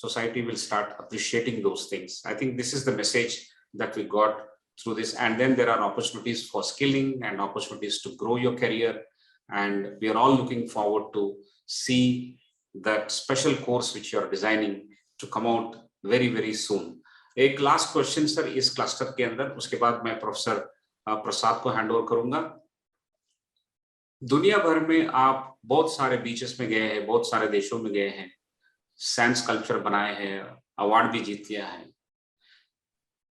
society will start appreciating those things. I think this is the message that we got through this. And then there are opportunities for skilling and opportunities to grow your career. And we are all looking forward to see that special course which you are designing to come out very, very soon. एक last question sir इस cluster के अंदर, उसके बाद मैं प्रोफेसर प्रसाद को हैंड ओवर करूंगा। दुनिया भर में आप बहुत सारे बीचेस में गए हैं, बहुत सारे देशों में गए हैं, सैंड स्कल्पचर बनाए हैं, अवार्ड भी जीत लिया है।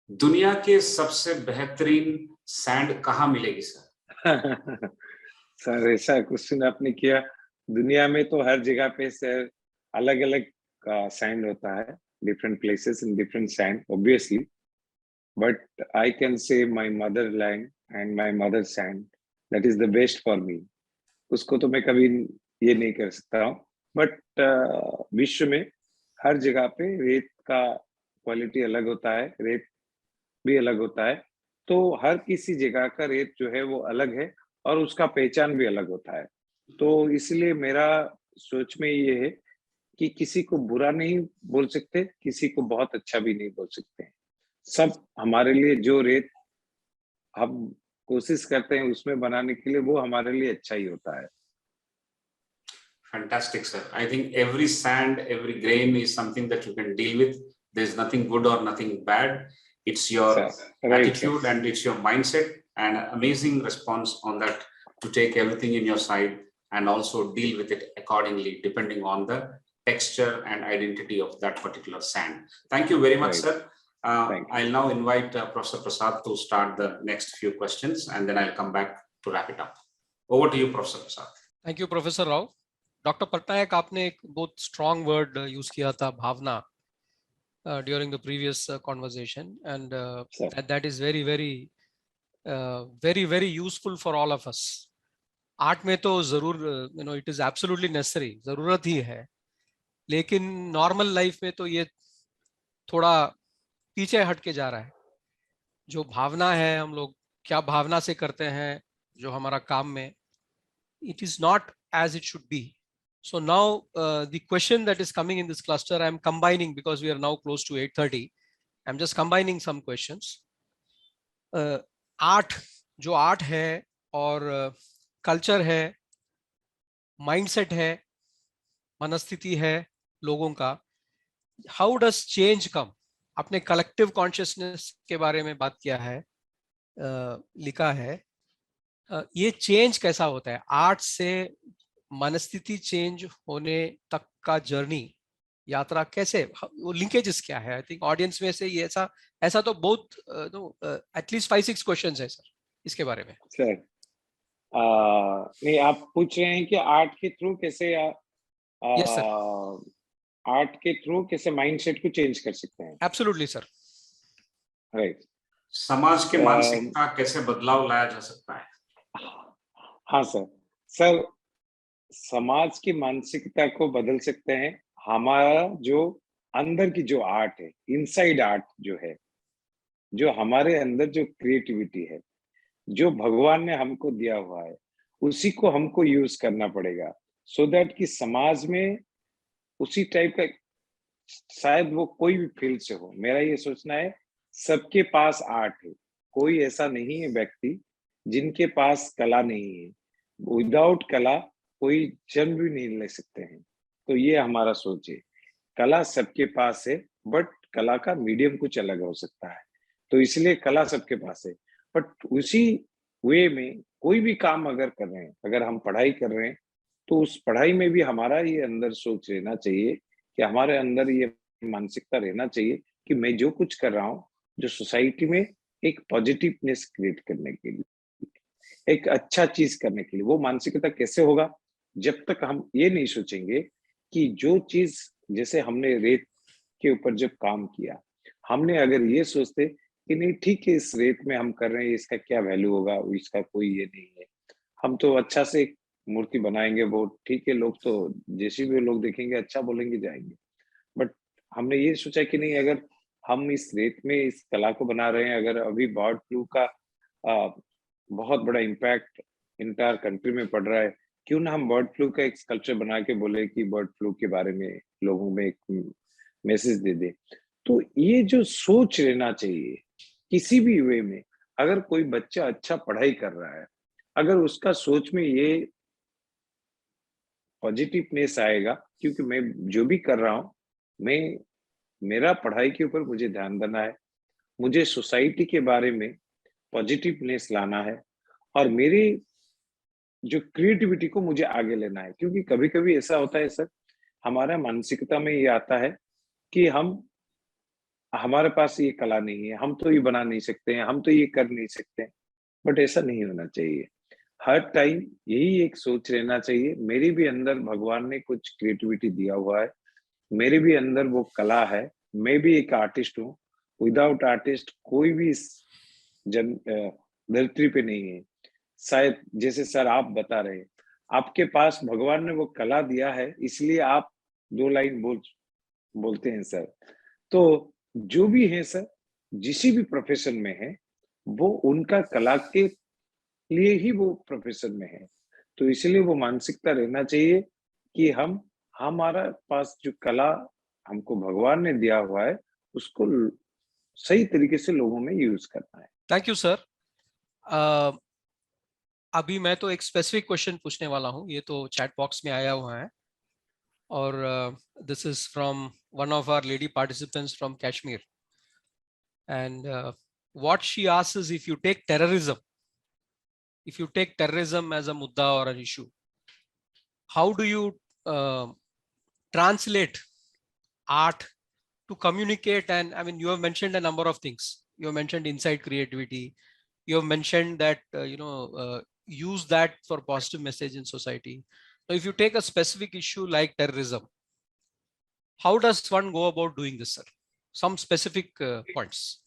दुनिया के सबसे बेहतरीन सैंड कहाँ मिलेगी सर? सर ऐसा क्वेश्चन आपने किया। दुनिया में तो हर जगह पे सर अलग अलग सैंड होता है, different places in different sand obviously, but I can say my Motherland and my mother sand that is the best for me. उसको तो मैं कभी ये नहीं कर सकता हूँ, बट विश्व में हर जगह पे रेत का क्वालिटी अलग होता है, रेत भी अलग होता है, तो हर किसी जगह का रेत जो है वो अलग है और उसका पहचान भी अलग होता है। तो इसलिए मेरा सोच में ये है कि किसी को बुरा नहीं बोल सकते, किसी को बहुत अच्छा भी नहीं बोल सकते। सब हमारे लिए जो रेत हम कोशिश करते हैं उसमें बनाने के लिए, वो हमारे लिए अच्छा ही होता है। Fantastic, sir. I think every sand, every grain is something that you can deal with. There's nothing good or nothing bad. It's your attitude and it's your mindset, and amazing response on that to take everything in your side and also deal with it accordingly, depending on the texture and identity of that particular sand. Thank you very much, sir. I'll now invite Professor Prasad to start the next few questions, and then I'll come back to wrap it up. Over to you, Professor Prasad. Thank you, Professor Rao. Doctor Patnaik, आपने एक बहुत स्ट्रॉन्ग वर्ड यूज किया था, भावना, during the previous conversation, and that is very very very very useful for all of us. Art में तो जरूर इट इज एब्सोल्युटली नेसेसरी, जरूरत ही है, लेकिन नॉर्मल लाइफ में तो ये थोड़ा पीछे हट के जा रहा है। जो भावना है, हम लोग क्या भावना से करते हैं जो हमारा काम में, it is not as it should be. So now the question that is coming in this cluster, I am combining because we are now close to 8:30. I'm just combining some questions. Art, जो art है और culture है, mindset है, मनस्थिति है लोगों का, how does change come? आपने collective consciousness के बारे में बात किया है, लिखा है, ये चेंज कैसा होता है? आर्ट से मनस्थिति चेंज होने तक का जर्नी, यात्रा कैसे, वो लिंकेजेस क्या है? आई थिंक ऑडियंस में से ये ऐसा तो बहुत एटलीस्ट 5-6 क्वेश्चंस है सर इसके बारे में। सर नहीं, आप पूछ रहे हैं कि आर्ट के थ्रू कैसे यस सर, आर्ट के थ्रू कैसे माइंडसेट को चेंज कर सकते हैं? Absolutely sir. राइट। समाज के मानसिकता कैसे बदलाव लाया जा सकता है? हाँ सर, समाज की मानसिकता को बदल सकते हैं हमारा जो अंदर की जो आर्ट है, इनसाइड आर्ट जो है, जो हमारे अंदर जो क्रिएटिविटी है, जो भगवान ने हमको दिया हुआ है, उसी को हमको यूज करना पड़ेगा, सो दैट कि समाज में उसी टाइप का, शायद वो कोई भी फील्ड से हो, मेरा ये सोचना है सबके पास आर्ट है। कोई ऐसा नहीं है व्यक्ति जिनके पास कला नहीं है। विदाउट कला कोई जन्म भी नहीं ले सकते हैं। तो ये हमारा सोच है, कला सबके पास है, बट कला का मीडियम कुछ अलग हो सकता है। तो इसलिए कला सबके पास है। बट उसी वे में कोई भी काम अगर कर रहे हैं, अगर हम पढ़ाई कर रहे हैं, तो उस पढ़ाई में भी हमारा ये अंदर सोच रहना चाहिए कि हमारे अंदर ये मानसिकता रहना चाहिए कि मैं जो कुछ कर रहा हूँ, जो सोसाइटी में एक पॉजिटिवनेस क्रिएट करने के लिए, एक अच्छा चीज करने के लिए। वो मानसिकता कैसे होगा? जब तक हम ये नहीं सोचेंगे कि जो चीज, जैसे हमने रेत के ऊपर जब काम किया, हमने अगर ये सोचते कि नहीं ठीक है, इस रेत में हम कर रहे हैं, इसका क्या वैल्यू होगा, इसका कोई ये नहीं है, हम तो अच्छा से एक मूर्ति बनाएंगे, वो ठीक है, लोग तो जैसे भी लोग देखेंगे अच्छा बोलेंगे, जाएंगे। बट हमने ये सोचा कि नहीं, अगर हम इस रेत में इस कला को बना रहे हैं, अगर अभी बर्ड फ्लू का बहुत बड़ा इम्पैक्ट इंटायर कंट्री में पड़ रहा है, क्यों ना हम बर्ड फ्लू का एक स्कल्पचर बना के बोले कि बर्ड फ्लू के बारे में लोगों में एक मैसेज दे दे। तो ये जो सोच रहना चाहिए किसी भी वे में, अगर कोई बच्चा अच्छा पढ़ाई कर रहा है, अगर उसका सोच में ये पॉजिटिवनेस आएगा, क्योंकि मैं जो भी कर रहा हूँ, मैं मेरा पढ़ाई के ऊपर मुझे ध्यान देना है, मुझे सोसाइटी के बारे में पॉजिटिवनेस लाना है, और मेरी जो क्रिएटिविटी को मुझे आगे लेना है। क्योंकि कभी-कभी ऐसा होता है सर, हमारा मानसिकता में ये आता है कि हमारे पास ये कला नहीं है, हम तो ये बना नहीं सकते हैं, हम तो ये कर नहीं सकते हैं। बट ऐसा नहीं होना चाहिए। हर टाइम यही एक सोच रहना चाहिए, मेरे भी अंदर भगवान ने कुछ क्रिएटिविटी दिया हुआ है, मेरे भी अंदर वो कला है, मैं भी एक आर्टिस्ट हूँ। विदाउट आर्टिस्ट कोई भी इस धरती पे नहीं है। शायद जैसे सर आप बता रहे हैं, आपके पास भगवान ने वो कला दिया है, इसलिए आप 2 लाइन बोलते हैं सर। तो जो भी है सर, जिस भी प्रोफेशन में है, वो उनका कला के लिए ही वो प्रोफेशन में है। तो इसलिए वो मानसिकता रहना चाहिए कि हमारा पास जो कला हमको भगवान ने दिया हुआ है, उसको सही तरीके से लोगों में यूज करना है। Thank you sir. अभी मैं तो एक स्पेसिफिक क्वेश्चन पूछने वाला हूँ, ये तो चैट बॉक्स में आया हुआ है, और this is from one of our lady participants from Kashmir, and what she asks is, if you take terrorism as a mudda or an issue, how do you translate art to communicate? And I mean, you have mentioned a number of things. You have mentioned inside creativity, you have mentioned that use that for positive message in society. Now if you take a specific issue like terrorism, how does one go about doing this, sir? Some specific points.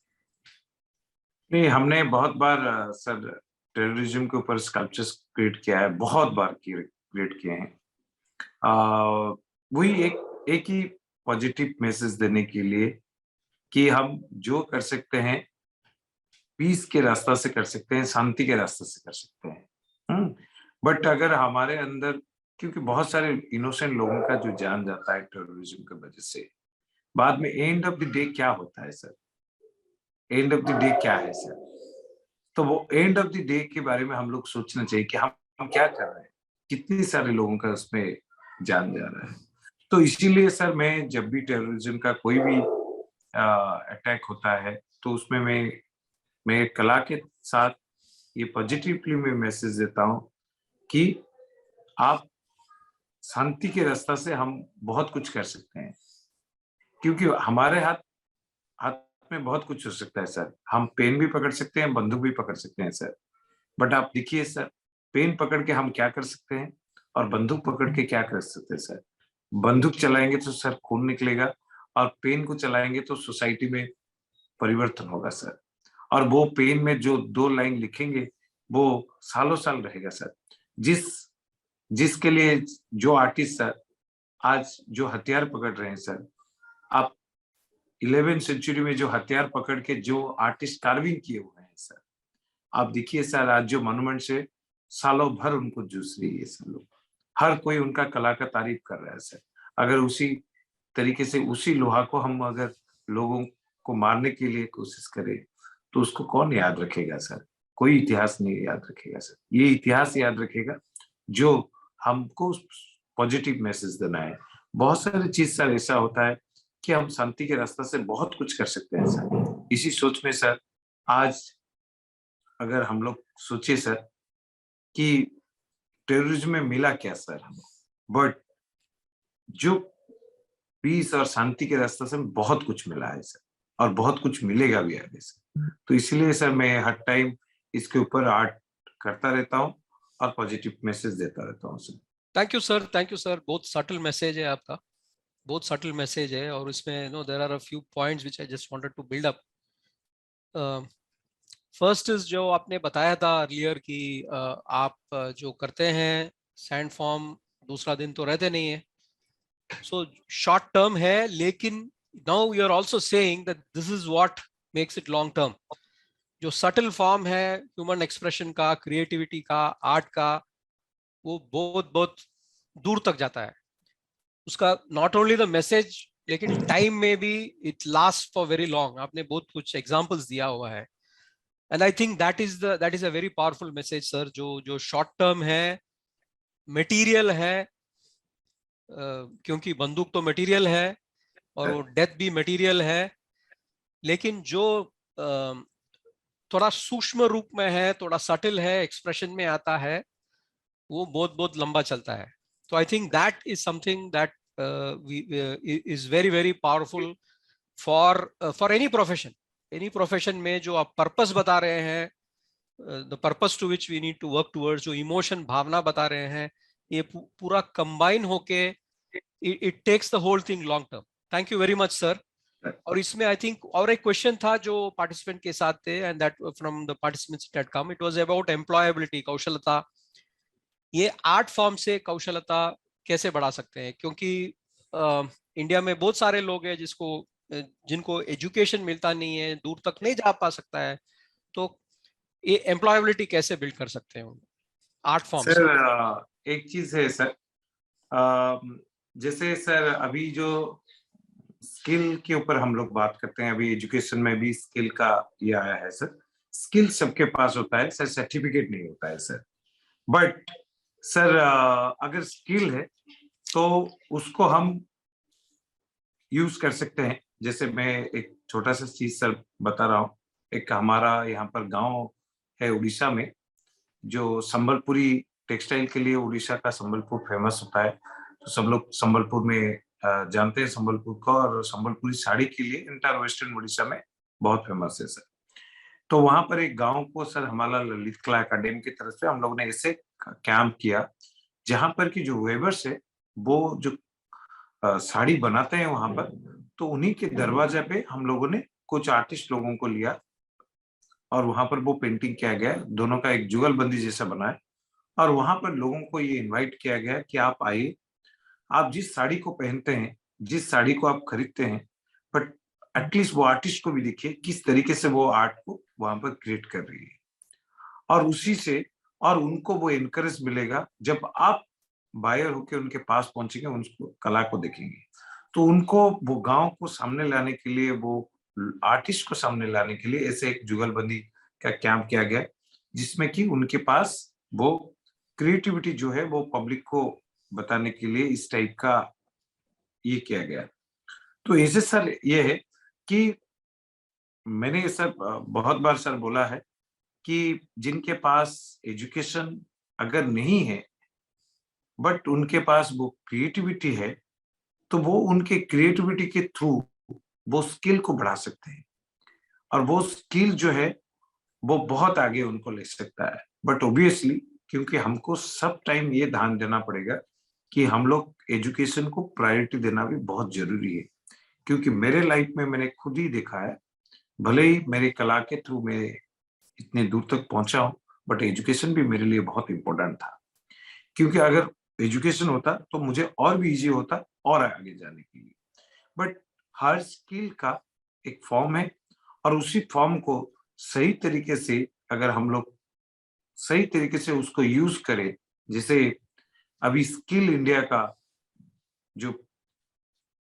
नहीं, हमने बहुत बार सर टेररिज्म के ऊपर स्कल्पचर्स क्रिएट किया है, बहुत बार क्रिएट किए हैं। वही एक ही पॉजिटिव मैसेज देने के लिए कि हम जो कर सकते हैं पीस के रास्ता से कर सकते हैं, शांति के रास्ते से कर सकते हैं। बट अगर हमारे अंदर, क्योंकि बहुत सारे इनोसेंट लोगों का जो जान जाता है टेररिज्म की वजह से, बाद में एंड ऑफ द डे क्या होता है sir? End of the day क्या है सर? तो वो एंड ऑफ द डे के बारे में हम लोग सोचना चाहिए कि हम क्या कर रहे हैं, कितनी सारे लोगों का उसमें जान जा रहा है। तो इसीलिए सर मैं जब भी टेररिज्म का कोई भी अटैक होता है, तो उसमें मैं कला के साथ ये पॉजिटिवली मैं मैसेज देता हूँ कि आप शांति के रास्ता से हम बहुत कुछ कर सकते हैं, क्योंकि हमारे हाथ में बहुत कुछ हो सकता है सर। हम पेन भी पकड़ सकते हैं, बंदूक भी पकड़ सकते हैं सर। बट आप देखिए सर, पेन पकड़ के हम क्या कर सकते हैं और बंदूक पकड़ के क्या कर सकते हैं सर? बंदूक चलाएंगे तो सर खून निकलेगा, और पेन को चलाएंगे तो सोसाइटी में परिवर्तन होगा सर। और वो पेन में जो 2 लाइन लिखेंगे वो सालों साल रहेगा सर। जिसके लिए जो आर्टिस्ट सर आज जो हथियार पकड़ रहे हैं सर, आप 11वीं सेंचुरी में जो हथियार पकड़ के जो आर्टिस्ट कार्विंग किए हुए हैं सर, आप देखिए सर आज जो मॉन्यूमेंट से सालों भर उनको जूझ रही है सर, लोग हर कोई उनका कला का तारीफ कर रहा है सर। अगर उसी तरीके से उसी लोहा को हम अगर लोगों को मारने के लिए कोशिश करें, तो उसको कौन याद रखेगा सर? कोई इतिहास नहीं याद रखेगा सर। ये इतिहास याद रखेगा जो हमको पॉजिटिव मैसेज देना है। बहुत सारी चीज सर ऐसा होता है कि हम शांति के रास्ते से बहुत कुछ कर सकते हैं सर। इसी सोच में सर आज अगर हम लोग सोचे सर कि टेररिज्म में मिला क्या सर हमें, बट जो पीस और शांति के रास्ते से बहुत कुछ मिला है सर, और बहुत कुछ मिलेगा भी आगे से। तो इसलिए सर मैं हर टाइम इसके ऊपर आर्ट करता रहता हूँ और पॉजिटिव मैसेज देता रहता हूँ sir. Thank you sir, thank you sir. बहुत सटल मैसेज है आपका, बहुत सटल मैसेज है, और इसमें there are a few points which I just wanted to build up. First is जो आपने बताया था अर्लियर कि आप जो करते हैं सैंड फॉर्म दूसरा दिन तो रहते नहीं है, सो शॉर्ट टर्म है, लेकिन now you are also saying that this is what makes it long term. जो सटल फॉर्म है ह्यूमन एक्सप्रेशन का, क्रिएटिविटी का, आर्ट का, वो बहुत बहुत दूर तक जाता है। उसका नॉट ओनली द मैसेज, लेकिन टाइम में भी it last for very long. आपने बहुत कुछ एग्जांपल्स दिया हुआ है, and I think that is a very powerful message sir. जो शॉर्ट टर्म है, मटेरियल है, क्योंकि बंदूक तो मटेरियल है और वो डेथ भी मटेरियल है, लेकिन जो थोड़ा सूक्ष्म रूप में है, थोड़ा सटल है, एक्सप्रेशन में आता है, वो बहुत बहुत लंबा चलता है। तो I think that is something that is very very powerful for any profession में जो आप पर्पस बता रहे हैं, the purpose to which we need to work towards, जो इमोशन भावना बता रहे हैं, ये पूरा कंबाइन होके it takes the whole thing long term. Thank you very much sir. और इसमें आई थिंक और एक क्वेश्चन था जो पार्टिसिपेंट के साथ थे, and that from the participants that came, it was about employability, कौशलता। ये आर्ट फॉर्म से कौशलता कैसे बढ़ा सकते हैं? क्योंकि इंडिया में बहुत सारे लोग हैं जिनको एजुकेशन मिलता नहीं है, दूर तक नहीं जा पा सकता है, तो ये एम्प्लॉयबिलिटी कैसे बिल्ड कर सकते हैं आर्ट फॉर्म से? सर एक चीज है सर, जैसे सर अभी जो स्किल के ऊपर हम लोग बात करते हैं, अभी एजुकेशन में भी स्किल का ये आया है सर। स्किल सबके पास होता है सर, सर्टिफिकेट नहीं होता है सर। बट सर अगर स्किल है तो उसको हम यूज कर सकते हैं। जैसे मैं एक छोटा सा चीज सर बता रहा हूँ। एक हमारा यहाँ पर गांव है उड़ीसा में, जो संबलपुरी टेक्सटाइल के लिए उड़ीसा का संबलपुर फेमस होता है। तो सब लोग संबलपुर में जानते हैं संबलपुर को, और संबलपुरी साड़ी के लिए इंटर वेस्टर्न उड़ीसा में बहुत फेमस है सर। तो वहां पर एक गांव को सर हमारा ललित कला अकादमी की तरफ से हम लोग ने ऐसे कैंप किया, जहां पर की जो वेबर्स है वो जो साड़ी बनाते हैं वहां पर, तो उन्हीं के दरवाजे पे हम लोगों ने कुछ आर्टिस्ट लोगों को लिया और वहां पर वो पेंटिंग किया गया, दोनों का एक जुगलबंदी जैसा बना है। और वहां पर लोगों को ये इनवाइट किया गया कि आप आइए, आप जिस साड़ी को पहनते हैं, जिस साड़ी को आप खरीदते हैं, बट एटलीस्ट वो आर्टिस्ट को भी देखिए किस तरीके से वो आर्ट को वहां पर क्रिएट कर रही है। और उसी से और उनको वो इनकरेज मिलेगा जब आप बायर होके उनके पास पहुंचेंगे, उनको कला को देखेंगे, तो उनको वो गांव को सामने लाने के लिए, वो आर्टिस्ट को सामने लाने के लिए ऐसे एक जुगलबंदी का कैंप किया गया, जिसमें कि उनके पास वो क्रिएटिविटी जो है वो पब्लिक को बताने के लिए इस टाइप का ये किया गया। तो ऐसे सर ये है कि मैंने ये सर बहुत बार सर बोला है कि जिनके पास एजुकेशन अगर नहीं है बट उनके पास वो क्रिएटिविटी है, तो वो उनके क्रिएटिविटी के थ्रू वो स्किल को बढ़ा सकते हैं, और वो स्किल जो है वो बहुत आगे उनको ले सकता है। बट ऑब्वियसली क्योंकि हमको सब टाइम ये ध्यान देना पड़ेगा कि हम लोग एजुकेशन को प्रायोरिटी देना भी बहुत जरूरी है। क्योंकि मेरे लाइफ में मैंने खुद ही देखा है, भले ही मेरी कला के थ्रू मैं इतने दूर तक पहुंचा हूं, बट एजुकेशन भी मेरे लिए बहुत इंपॉर्टेंट था। क्योंकि अगर एजुकेशन होता तो मुझे और भी इजी होता और आगे जाने के लिए। बट हर स्किल का एक फॉर्म है, और उसी फॉर्म को सही तरीके से अगर हम लोग सही तरीके से उसको यूज करें, जैसे अभी स्किल इंडिया का जो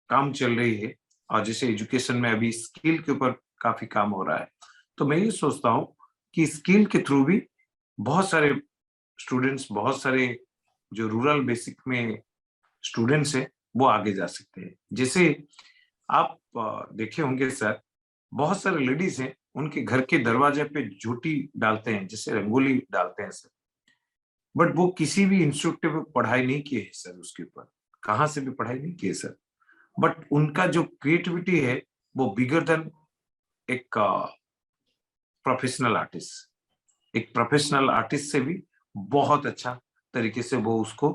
काम चल रही है, और जैसे एजुकेशन में अभी स्किल के ऊपर काफी काम हो रहा है, तो मैं ये सोचता हूँ कि स्किल के थ्रू भी बहुत सारे स्टूडेंट्स, बहुत सारे जो रूरल बेसिक में स्टूडेंट्स हैं वो आगे जा सकते हैं। जैसे आप देखे होंगे सर, बहुत सारे लेडीज हैं उनके घर के दरवाजे पे झूठी डालते हैं, जैसे रंगोली डालते हैं सर, बट वो किसी भी इंस्टीट्यूट में पढ़ाई नहीं की है सर, उसके ऊपर कहाँ से भी पढ़ाई नहीं की है सर, बट उनका जो क्रिएटिविटी है वो बिगर देन एक प्रोफेशनल आर्टिस्ट, एक प्रोफेशनल आर्टिस्ट से भी बहुत अच्छा तरीके से वो उसको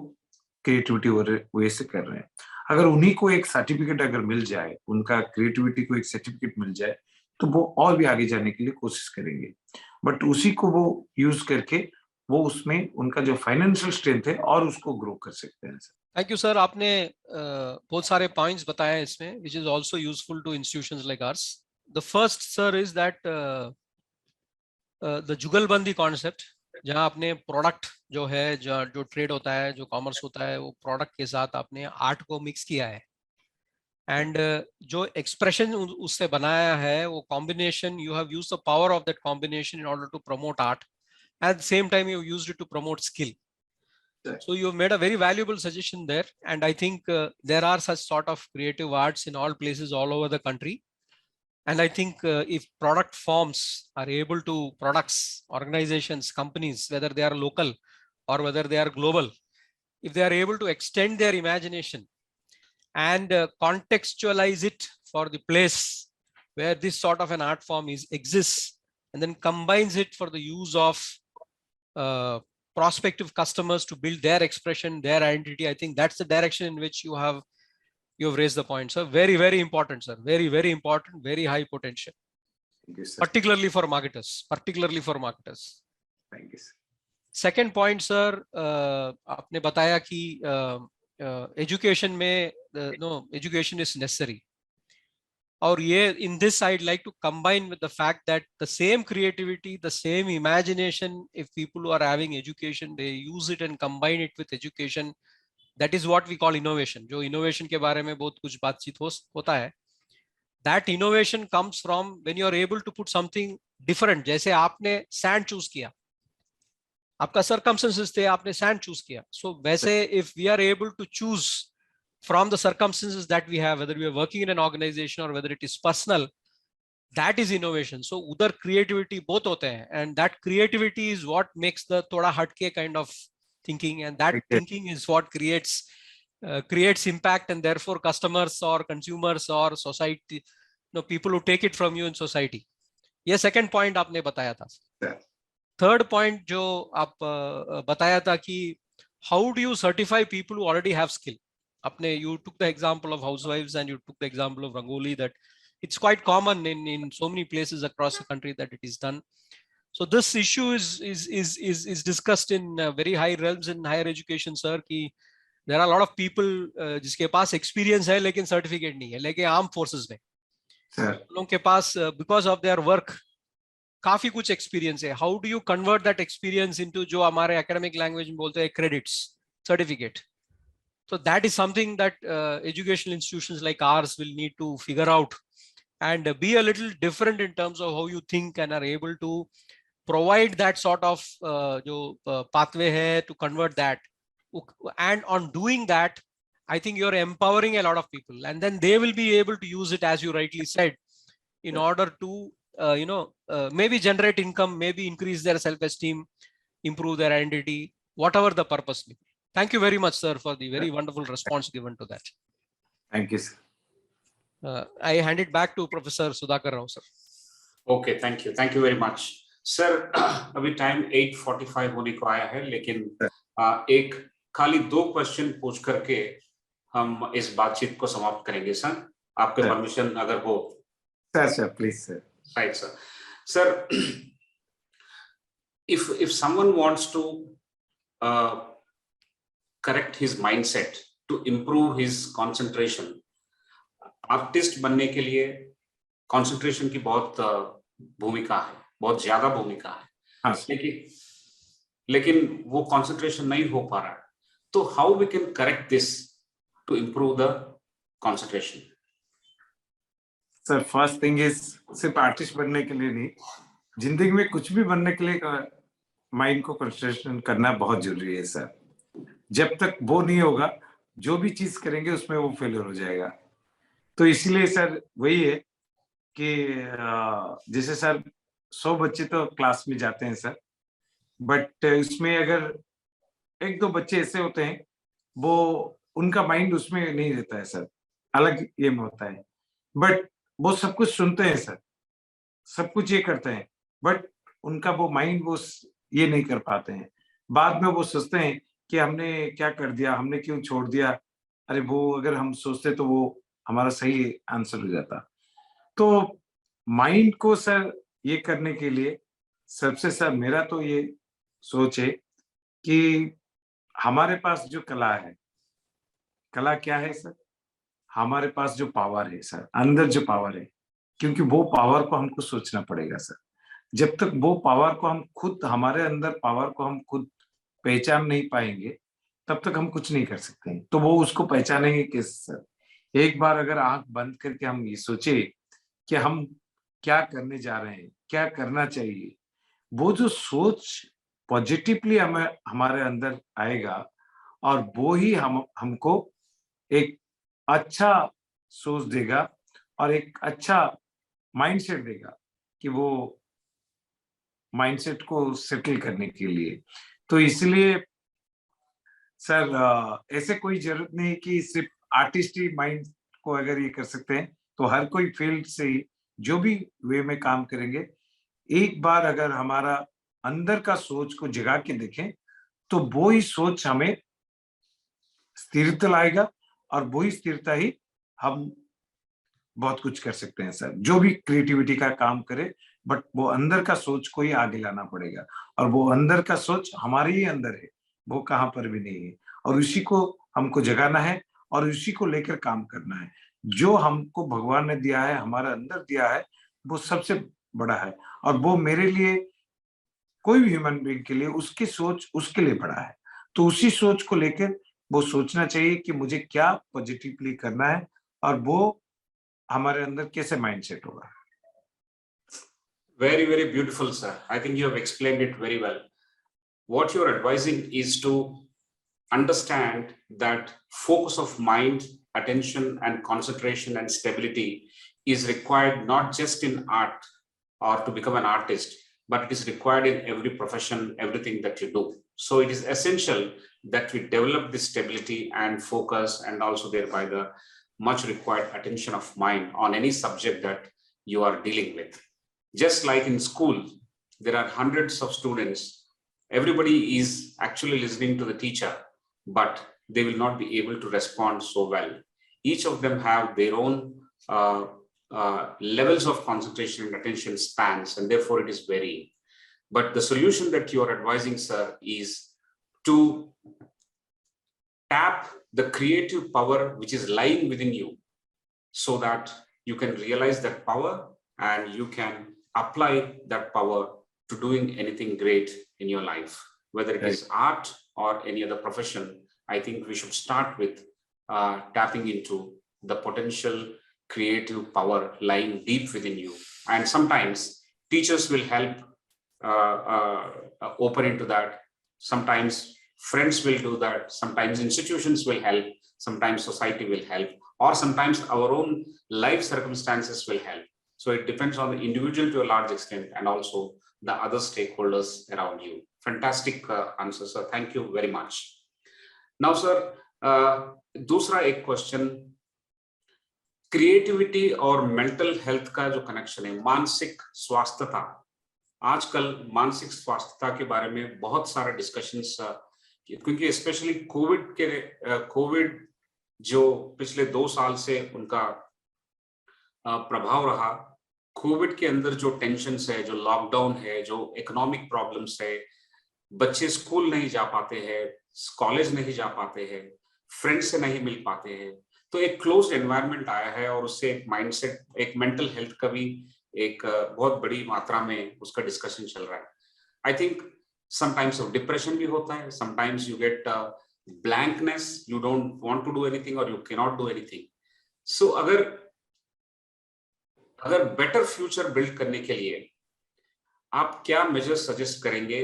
क्रिएटिविटी वे से कर रहे हैं। अगर उन्हीं को एक सर्टिफिकेट अगर मिल जाए, उनका क्रिएटिविटी को एक सर्टिफिकेट मिल जाए, तो वो और भी आगे जाने के लिए कोशिश करेंगे, बट उसी को वो यूज करके वो उसमें उनका जो फाइनेंशियल स्ट्रेंथ है और उसको ग्रो कर सकते हैं सर। थैंक यू सर, आपने बहुत सारे पॉइंट्स बताए हैं इसमें, which is also useful to institutions like ours. The first sir is that the jugalbandi concept, जहां आपने प्रोडक्ट जो है, जो ट्रेड होता है, जो कॉमर्स होता है, वो प्रोडक्ट के साथ आपने आर्ट को मिक्स किया है, एंड जो एक्सप्रेशन उससे बनाया है, वो combination, you have used the power of that combination in order to promote art, at the same time you used it to promote skill. So you made a very valuable suggestion there, and I think there are such sort of creative arts in all places all over the country, and I think if product forms are able to, products, organizations, companies, whether they are local or whether they are global, if they are able to extend their imagination and contextualize it for the place where this sort of an art form exists, and then combines it for the use of prospective customers to build their expression, their identity, I think that's the direction in which you have raised the point, sir. Very, very important, sir. Very, very important, very high potential. Thank you, sir. Particularly for marketers, particularly for marketers. Thank you, sir. Second point, sir, आपने बताया कि education में no, education is necessary. और ये, in this I'd like to combine with the fact that the same creativity, the same imagination, if people who are having education, they use it and combine it with education, that is what we call innovation. जो innovation के बारे में बहुत कुछ बातचीत होता है, that innovation comes from when you are able to put something different. जैसे आपने sand choose किया, आपका circumstances थे, आपने sand choose किया, so वैसे if we are able to choose from the circumstances that we have, whether we are working in an organization or whether it is personal, that is innovation. So udhar creativity both hote hain, and that creativity is what makes the thoda hatke kind of thinking, and that thinking is what creates impact, and therefore customers or consumers or society, people who take it from you in society. ये second point आपने बताया था. Third point जो आप बताया था कि how do you certify people who already have skill? You took the example of housewives and you took the example of Rangoli, that it's quite common in so many places across the country that it is done. So this issue is discussed in very high realms in higher education, sir, कि there are a lot of people जिसके पास experience है लेकिन certificate नहीं है, लेकिन armed forces में लोगों के पास because of their work काफी कुछ experience है. How do you convert that experience into जो हमारे academic language में बोलते हैं credits, certificate? So that is something that educational institutions like ours will need to figure out and be a little different in terms of how you think and are able to provide that sort of pathway hai to convert that. And on doing that, I think you're empowering a lot of people, and then they will be able to use it, as you rightly said, in order to maybe generate income, maybe increase their self-esteem, improve their identity, whatever the purpose may be. Thank you very much, sir, for the very wonderful response given to that. Thank you, sir. I hand it back to Professor Sudhakar Rao, sir. Okay, thank you. Thank you very much. Sir, अभी टाइम 8:45 होने को आया है, लेकिन एक खाली 2 क्वेश्चन पूछ करके हम इस बातचीत को समाप्त करेंगे सर, आपके परमिशन अगर हो. Sir, please, sir. Right, sir. Sir, if someone wants to correct his mindset, to improve his concentration, artist बनने के लिए कंसंट्रेशन की बहुत भूमिका है, बहुत ज्यादा भूमिका है. हाँ, लेकिन वो कंसंट्रेशन नहीं हो पा रहा है, तो how we can correct this to improve the concentration? Sir, first thing is सिर्फ आर्टिस्ट बनने के लिए नहीं, जिंदगी में कुछ भी बनने के लिए माइंड को कंसंट्रेशन करना बहुत जरूरी है सर. जब तक वो नहीं होगा, जो भी चीज करेंगे उसमें वो फेलियर हो जाएगा. तो इसीलिए सर वही है कि जैसे सर 100 बच्चे तो क्लास में जाते हैं सर, बट इसमें अगर एक दो बच्चे ऐसे होते हैं वो उनका माइंड उसमें नहीं रहता है सर, अलग ये में होता है, बट वो सब कुछ सुनते हैं सर, सब कुछ ये करते हैं, बट उनका वो माइंड वो ये नहीं कर पाते हैं। बाद में वो सोचते हैं कि हमने क्या कर दिया, हमने क्यों छोड़ दिया, अरे वो अगर हम सोचते तो वो हमारा सही आंसर हो जाता। तो माइंड को सर ये करने के लिए सबसे सर मेरा तो ये सोच है कि हमारे पास जो कला है, कला क्या है सर, हमारे पास जो पावर है सर, अंदर जो पावर है, क्योंकि वो पावर को हमको सोचना पड़ेगा सर। जब तक वो पावर को हम खुद, हमारे अंदर पावर को हम खुद पहचान नहीं पाएंगे, तब तक हम कुछ नहीं कर सकते हैं। तो वो उसको पहचानेंगे कैसे सर? एक बार अगर आंख बंद करके हम ये सोचे कि हम क्या करने जा रहे हैं, क्या करना चाहिए, वो जो सोच पॉजिटिवली हमें हमारे अंदर आएगा और वो ही हमको एक अच्छा सोच देगा और एक अच्छा माइंडसेट देगा कि वो माइंडसेट को सेटल करने के लिए। तो इसलिए सर ऐसे कोई जरूरत नहीं कि सिर्फ आर्टिस्ट ही माइंड को अगर ये कर सकते हैं, तो हर कोई फील्ड से ही जो भी वे में काम करेंगे, एक बार अगर हमारा अंदर का सोच को जगा के देखें तो वो ही सोच हमें स्थिरता लाएगा और वही स्थिरता ही हम बहुत कुछ कर सकते हैं सर। जो भी क्रिएटिविटी का काम करे, बट वो अंदर का सोच को ही आगे लाना पड़ेगा और वो अंदर का सोच हमारे ही अंदर है, वो कहाँ पर भी नहीं है, और उसी को हमको जगाना है और उसी को लेकर काम करना है। जो हमको भगवान ने दिया है, हमारे अंदर दिया है, वो सबसे बड़ा है और वो मेरे लिए, कोई भी ह्यूमन बीइंग के लिए उसकी सोच उसके लिए बड़ा है। तो उसी सोच को लेकर वो सोचना चाहिए कि मुझे क्या पॉजिटिवली करना है और वो हमारे अंदर कैसे माइंडसेट होगा। Very, very beautiful, sir. I think you have explained it very well. What you're advising is to understand that focus of mind, attention, and concentration and stability is required not just in art or to become an artist, but it is required in every profession, everything that you do. So it is essential that we develop this stability and focus, and also thereby the much required attention of mind on any subject that you are dealing with. Just like in school, there are hundreds of students. Everybody is actually listening to the teacher, but they will not be able to respond so well. Each of them have their own levels of concentration and attention spans, and therefore it is varying. But the solution that you are advising, sir, is to tap the creative power which is lying within you, so that you can realize that power and you can apply that power to doing anything great in your life, whether it is art or any other profession. I think we should start with tapping into the potential creative power lying deep within you. And sometimes teachers will help open into that. Sometimes friends will do that. Sometimes institutions will help. Sometimes society will help. Or sometimes our own life circumstances will help. So it depends on the individual to a large extent, and also the other stakeholders around you. Fantastic answer, sir. Thank you very much. Now, sir, दूसरा एक क्वेश्चन, क्रिएटिविटी और मेंटल हेल्थ का जो कनेक्शन है, मानसिक स्वास्थ्यता। आजकल मानसिक स्वास्थ्यता के बारे में बहुत सारे डिस्कशंस, क्योंकि स्पेशली कोविड जो पिछले 2 साल से उनका प्रभाव रहा, कोविड के अंदर जो टेंशन्स है, जो लॉकडाउन है, जो इकोनॉमिक प्रॉब्लम्स है, बच्चे स्कूल नहीं जा पाते हैं, कॉलेज नहीं जा पाते हैं, फ्रेंड्स से नहीं मिल पाते हैं, तो एक क्लोज एनवायरनमेंट आया है और उससे एक माइंडसेट, एक मेंटल हेल्थ का भी एक बहुत बड़ी मात्रा में उसका डिस्कशन चल रहा है। I think sometimes of depression भी होता है, sometimes you get blankness, you don't want to do anything और you can not do anything. So अगर बेटर फ्यूचर बिल्ड करने के लिए आप क्या मेजर्स सजेस्ट करेंगे?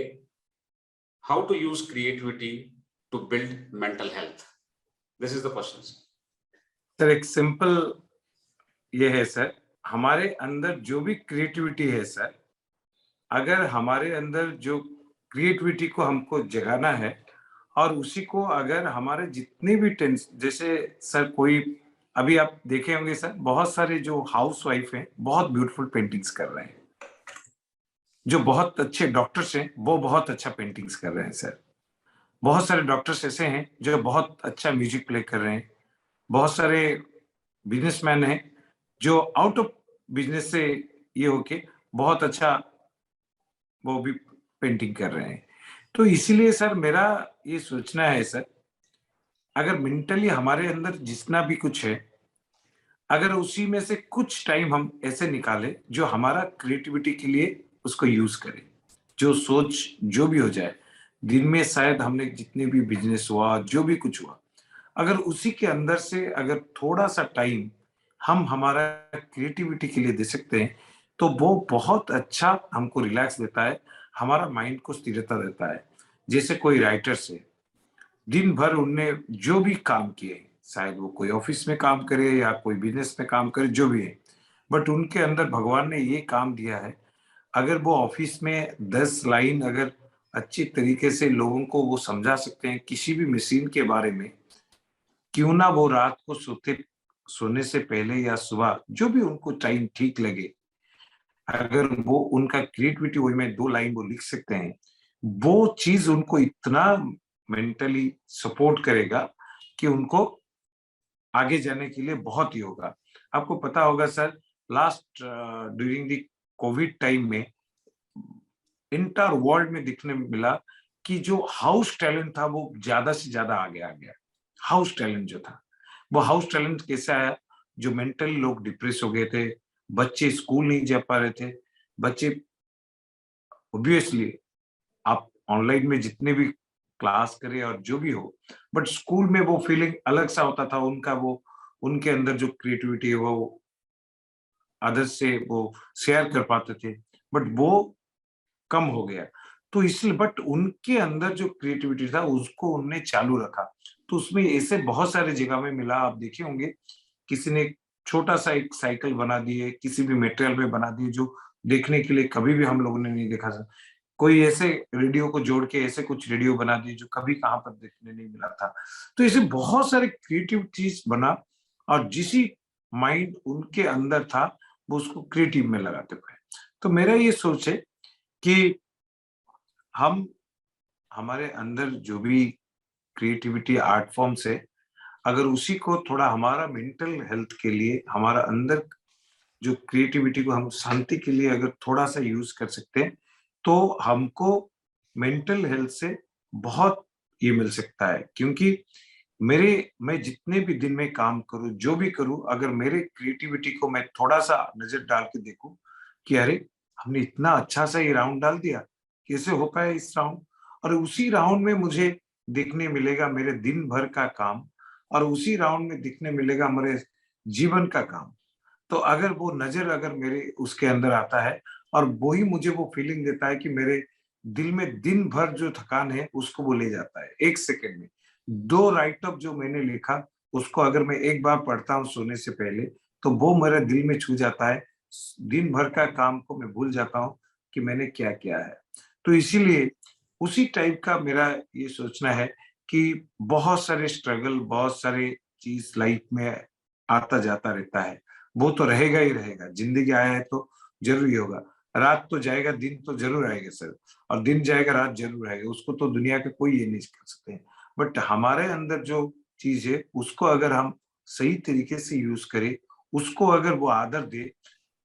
How to use creativity to build mental health? This is the question. Sir एक सिंपल ये है सर, हमारे अंदर जो भी क्रिएटिविटी है सर, अगर हमारे अंदर जो क्रिएटिविटी को हमको जगाना है और उसी को अगर हमारे जितने भी जैसे सर कोई अभी आप देखे होंगे सर, बहुत सारे जो हाउस वाइफ हैं बहुत ब्यूटीफुल पेंटिंग्स कर रहे हैं, जो बहुत अच्छे डॉक्टर्स हैं वो बहुत अच्छा पेंटिंग्स कर रहे हैं सर, बहुत सारे डॉक्टर्स ऐसे हैं जो बहुत अच्छा म्यूजिक प्ले कर रहे हैं, बहुत सारे बिजनेसमैन हैं जो आउट ऑफ बिजनेस से ये होके बहुत अच्छा वो भी पेंटिंग कर रहे हैं। तो इसीलिए सर मेरा ये सोचना है सर, अगर मेंटली हमारे अंदर जितना भी कुछ है, अगर उसी में से कुछ टाइम हम ऐसे निकालें जो हमारा क्रिएटिविटी के लिए उसको यूज करें, जो सोच जो भी हो जाए दिन में, शायद हमने जितने भी बिजनेस हुआ जो भी कुछ हुआ, अगर उसी के अंदर से अगर थोड़ा सा टाइम हम हमारा क्रिएटिविटी के लिए दे सकते हैं तो वो बहुत अच्छा हमको रिलैक्स देता है, हमारा माइंड को स्थिरता देता है। जैसे कोई राइटर से दिन भर उनने जो भी काम किए, शायद वो कोई ऑफिस में काम करे या कोई बिजनेस में काम करे, जो भी है, बट उनके अंदर भगवान ने ये काम दिया है, अगर वो ऑफिस में 10 लाइन अगर अच्छी तरीके से लोगों को वो समझा सकते हैं किसी भी मशीन के बारे में, क्यों ना वो रात को सोने से पहले या सुबह जो भी उनको टाइम ठीक लगे, अगर वो उनका क्रिएटिविटी वही में 2 लाइन वो लिख सकते हैं, वो चीज उनको इतना मेंटली सपोर्ट करेगा कि उनको आगे जाने के लिए बहुत ही होगा। आपको पता होगा sir, last during the Covid time में इंटर वर्ल्ड में दिखने मिला कि जो हाउस टैलेंट था वो ज्यादा से ज्यादा आगे आ गया। हाउस टैलेंट जो था, वो हाउस टैलेंट कैसे आया? जो मेंटली लोग डिप्रेस हो गए थे, बच्चे स्कूल नहीं जा पा रहे थे, बच्चे ऑब्वियसली आप ऑनलाइन में जितने भी क्लास करें और जो भी हो, बट स्कूल में वो फीलिंग अलग सा होता था उनका, वो उनके अंदर जो क्रिएटिविटी है वो अदर्स से वो शेयर कर पाते थे, बट वो कम हो गया। तो इसलिए बट उनके अंदर जो क्रिएटिविटी था उसको उनने चालू रखा, तो उसमें ऐसे बहुत सारे जगह में मिला। आप देखे होंगे किसी ने छोटा सा एक साइकिल बना दिए, किसी भी मटेरियल में बना दिए जो देखने के लिए कभी भी हम लोगों ने नहीं देखा था। कोई ऐसे रेडियो को जोड़ के ऐसे कुछ रेडियो बना दिए जो कभी कहाँ पर देखने नहीं मिला था। तो ऐसे बहुत सारे क्रिएटिव चीज बना और जिसी माइंड उनके अंदर था वो उसको क्रिएटिव में लगाते गए। तो मेरा ये सोच है कि हम हमारे अंदर जो भी क्रिएटिविटी आर्ट फॉर्म्स है, अगर उसी को थोड़ा हमारा मेंटल हेल्थ के लिए, हमारा अंदर जो क्रिएटिविटी को हम शांति के लिए अगर थोड़ा सा यूज कर सकते हैं तो हमको मेंटल हेल्थ से बहुत ये मिल सकता है। क्योंकि मैं जितने भी दिन में काम करूं, जो भी करूं, अगर मेरे क्रिएटिविटी को मैं थोड़ा सा नजर डाल के देखूं कि अरे हमने इतना अच्छा सा ये राउंड डाल दिया, कैसे हो पाया इस राउंड, और उसी राउंड में मुझे देखने मिलेगा मेरे दिन भर का काम, और उसी राउंड में दिखने मिलेगा मेरे जीवन का काम। तो अगर वो नजर अगर मेरे उसके अंदर आता है और वही मुझे वो फीलिंग देता है कि मेरे दिल में दिन भर जो थकान है उसको वो ले जाता है 1 सेकंड में। 2 राइटअप जो मैंने लिखा उसको अगर मैं एक बार पढ़ता हूँ सोने से पहले तो वो मेरे दिल में छू जाता है, दिन भर का काम को मैं भूल जाता हूँ कि मैंने क्या किया है। तो इसीलिए उसी टाइप का मेरा ये सोचना है कि बहुत सारे स्ट्रगल, बहुत सारे चीज लाइफ में आता जाता रहता है, वो तो रहेगा ही रहेगा, जिंदगी आया है तो जरूरी होगा। रात तो जाएगा, दिन तो जरूर आएगा सर, और दिन जाएगा रात जरूर आएगा, उसको तो दुनिया के कोई ये नहीं कर सकते। बट हमारे अंदर जो चीज है उसको अगर हम सही तरीके से यूज करें, उसको अगर वो आदर दे,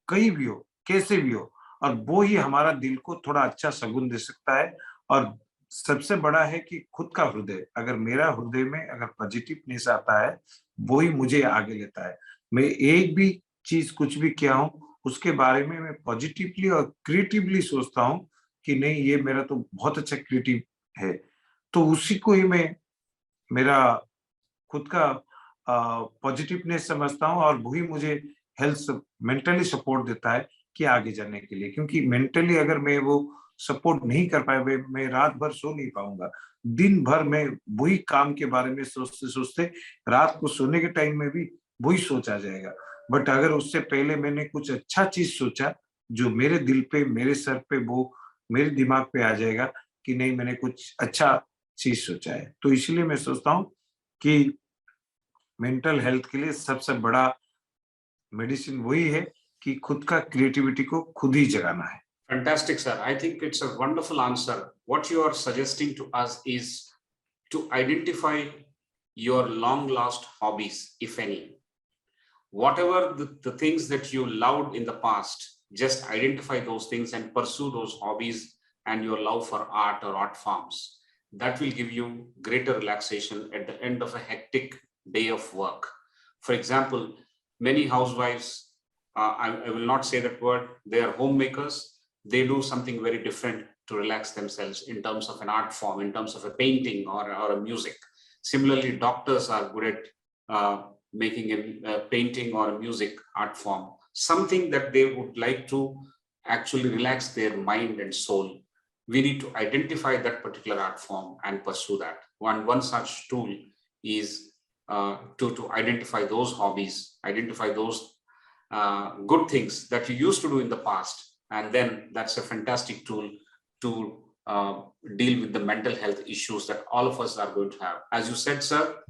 कहीं भी हो, कैसे भी हो, और वो ही हमारा दिल को थोड़ा अच्छा सगुन दे सकता है। और सबसे बड़ा है कि खुद का हृदय, अगर मेरा हृदय में अगर पॉजिटिवनेस आता है, वो ही मुझे आगे लेता है। मैं एक भी चीज कुछ भी किया हूँ उसके बारे में मैं पॉजिटिवली और क्रिएटिवली सोचता हूँ कि नहीं ये मेरा तो बहुत अच्छा क्रिएटिव है, तो उसी को ही मैं मेरा खुद का पॉजिटिवनेस समझता हूँ, और वही मुझे हेल्थ मेंटली सपोर्ट देता है कि आगे जाने के लिए। क्योंकि मेंटली अगर मैं वो सपोर्ट नहीं कर पाए, मैं रात भर सो नहीं पाऊंगा, दिन भर मैं वही काम के बारे में सोचते सोचते रात को सोने के टाइम में भी वही सोच आ जाएगा। बट अगर उससे पहले मैंने कुछ अच्छा चीज सोचा जो मेरे दिल पे, मेरे सर पे, वो मेरे दिमाग पे आ जाएगा कि नहीं मैंने कुछ अच्छा चीज सोचा है। तो इसलिए मैं सोचता हूँ कि मेंटल हेल्थ के लिए सबसे बड़ा मेडिसिन वही है कि खुद का क्रिएटिविटी को खुद ही जगाना है। Fantastic, sir. I think it's a wonderful answer. What you are suggesting to us is to identify your long lost hobbies, if any. Whatever the things that you loved in the past, just identify those things and pursue those hobbies and your love for art or art forms. That will give you greater relaxation at the end of a hectic day of work. For example, many housewives, I will not say that word, they are homemakers. They do something very different to relax themselves in terms of an art form, in terms of a painting or a music. Similarly, doctors are good at making a painting or a music art form, something that they would like to actually relax their mind and soul. We need to identify that particular art form and pursue that. One such tool is to identify those hobbies, identify those good things that you used to do in the past. And then that's a fantastic tool to deal with the mental health issues that all of us are going to have. As you said, sir,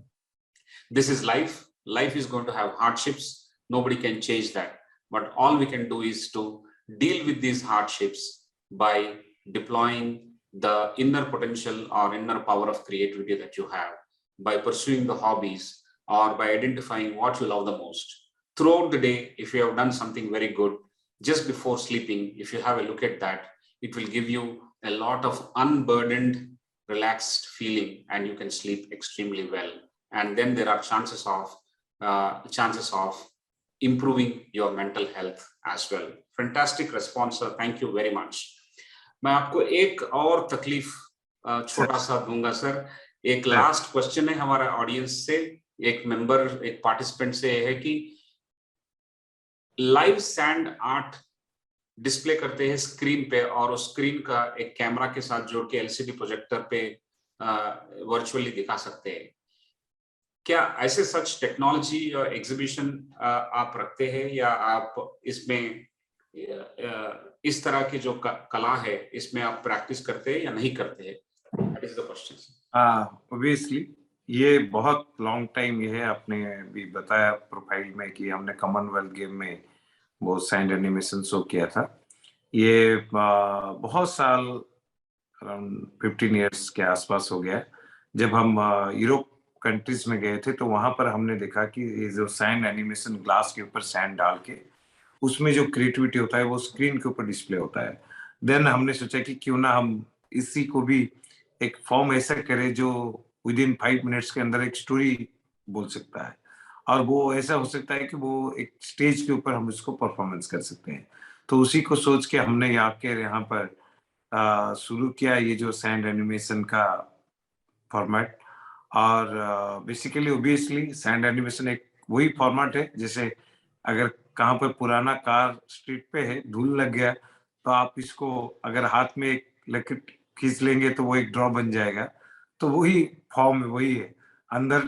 this is life. Life is going to have hardships. Nobody can change that. But all we can do is to deal with these hardships by deploying the inner potential or inner power of creativity that you have, by pursuing the hobbies, or by identifying what you love the most. Throughout the day, if you have done something very good, just before sleeping, if you have a look at that, it will give you a lot of unburdened, relaxed feeling, and you can sleep extremely well. And then there are chances of improving your mental health as well. Fantastic response, sir. Thank you very much. मैं आपको एक और तकलीफ छोटा सा दूंगा सर. एक लास्ट क्वेश्चन है हमारा ऑडियंस से, एक मेंबर, एक पार्टिसिपेंट से है कि लाइव सैंड आर्ट डिस्प्ले करते हैं स्क्रीन पे और उस स्क्रीन का एक कैमरा के साथ जोड़ के एलसीडी प्रोजेक्टर पे वर्चुअली दिखा सकते हैं. क्या ऐसे सच टेक्नोलॉजी और एग्जीबिशन आप रखते हैं, या आप इसमें इस तरह की जो कला है इसमें आप प्रैक्टिस करते हैं या नहीं करते हैं? That is the question. Obviously, ये बहुत लॉन्ग टाइम ये है. आपने भी बताया प्रोफाइल में कि हमने कॉमनवेल्थ गेम में वो सैंड एनिमेशन शो किया था. ये बहुत साल, अराउंड 15 इयर्स के आसपास हो गया. जब हम यूरोप कंट्रीज में गए थे तो वहां पर हमने देखा कि ये जो सैंड एनिमेशन, ग्लास के ऊपर सैंड डाल के उसमें जो क्रिएटिविटी होता है वो स्क्रीन के ऊपर डिस्प्ले होता है. देन हमने सोचा कि क्यों ना हम इसी को भी एक फॉर्म ऐसा करें जो विद इन 5 मिनट्स के अंदर एक स्टोरी बोल सकता है, और वो ऐसा हो सकता है कि वो एक स्टेज के ऊपर हम इसको परफॉर्मेंस कर सकते हैं. तो उसी को सोच के हमने यहाँ पर शुरू किया ये जो सैंड एनिमेशन का फॉर्मेट. और बेसिकली ऑब्वियसली सैंड एनिमेशन एक वही फॉर्मेट है जैसे अगर कहाँ पर पुराना कार स्ट्रीट पे है, धूल लग गया, तो आप इसको अगर हाथ में एक लकीर खींच लेंगे तो वो एक ड्रॉ बन जाएगा. तो वही फॉर्म वही है, अंदर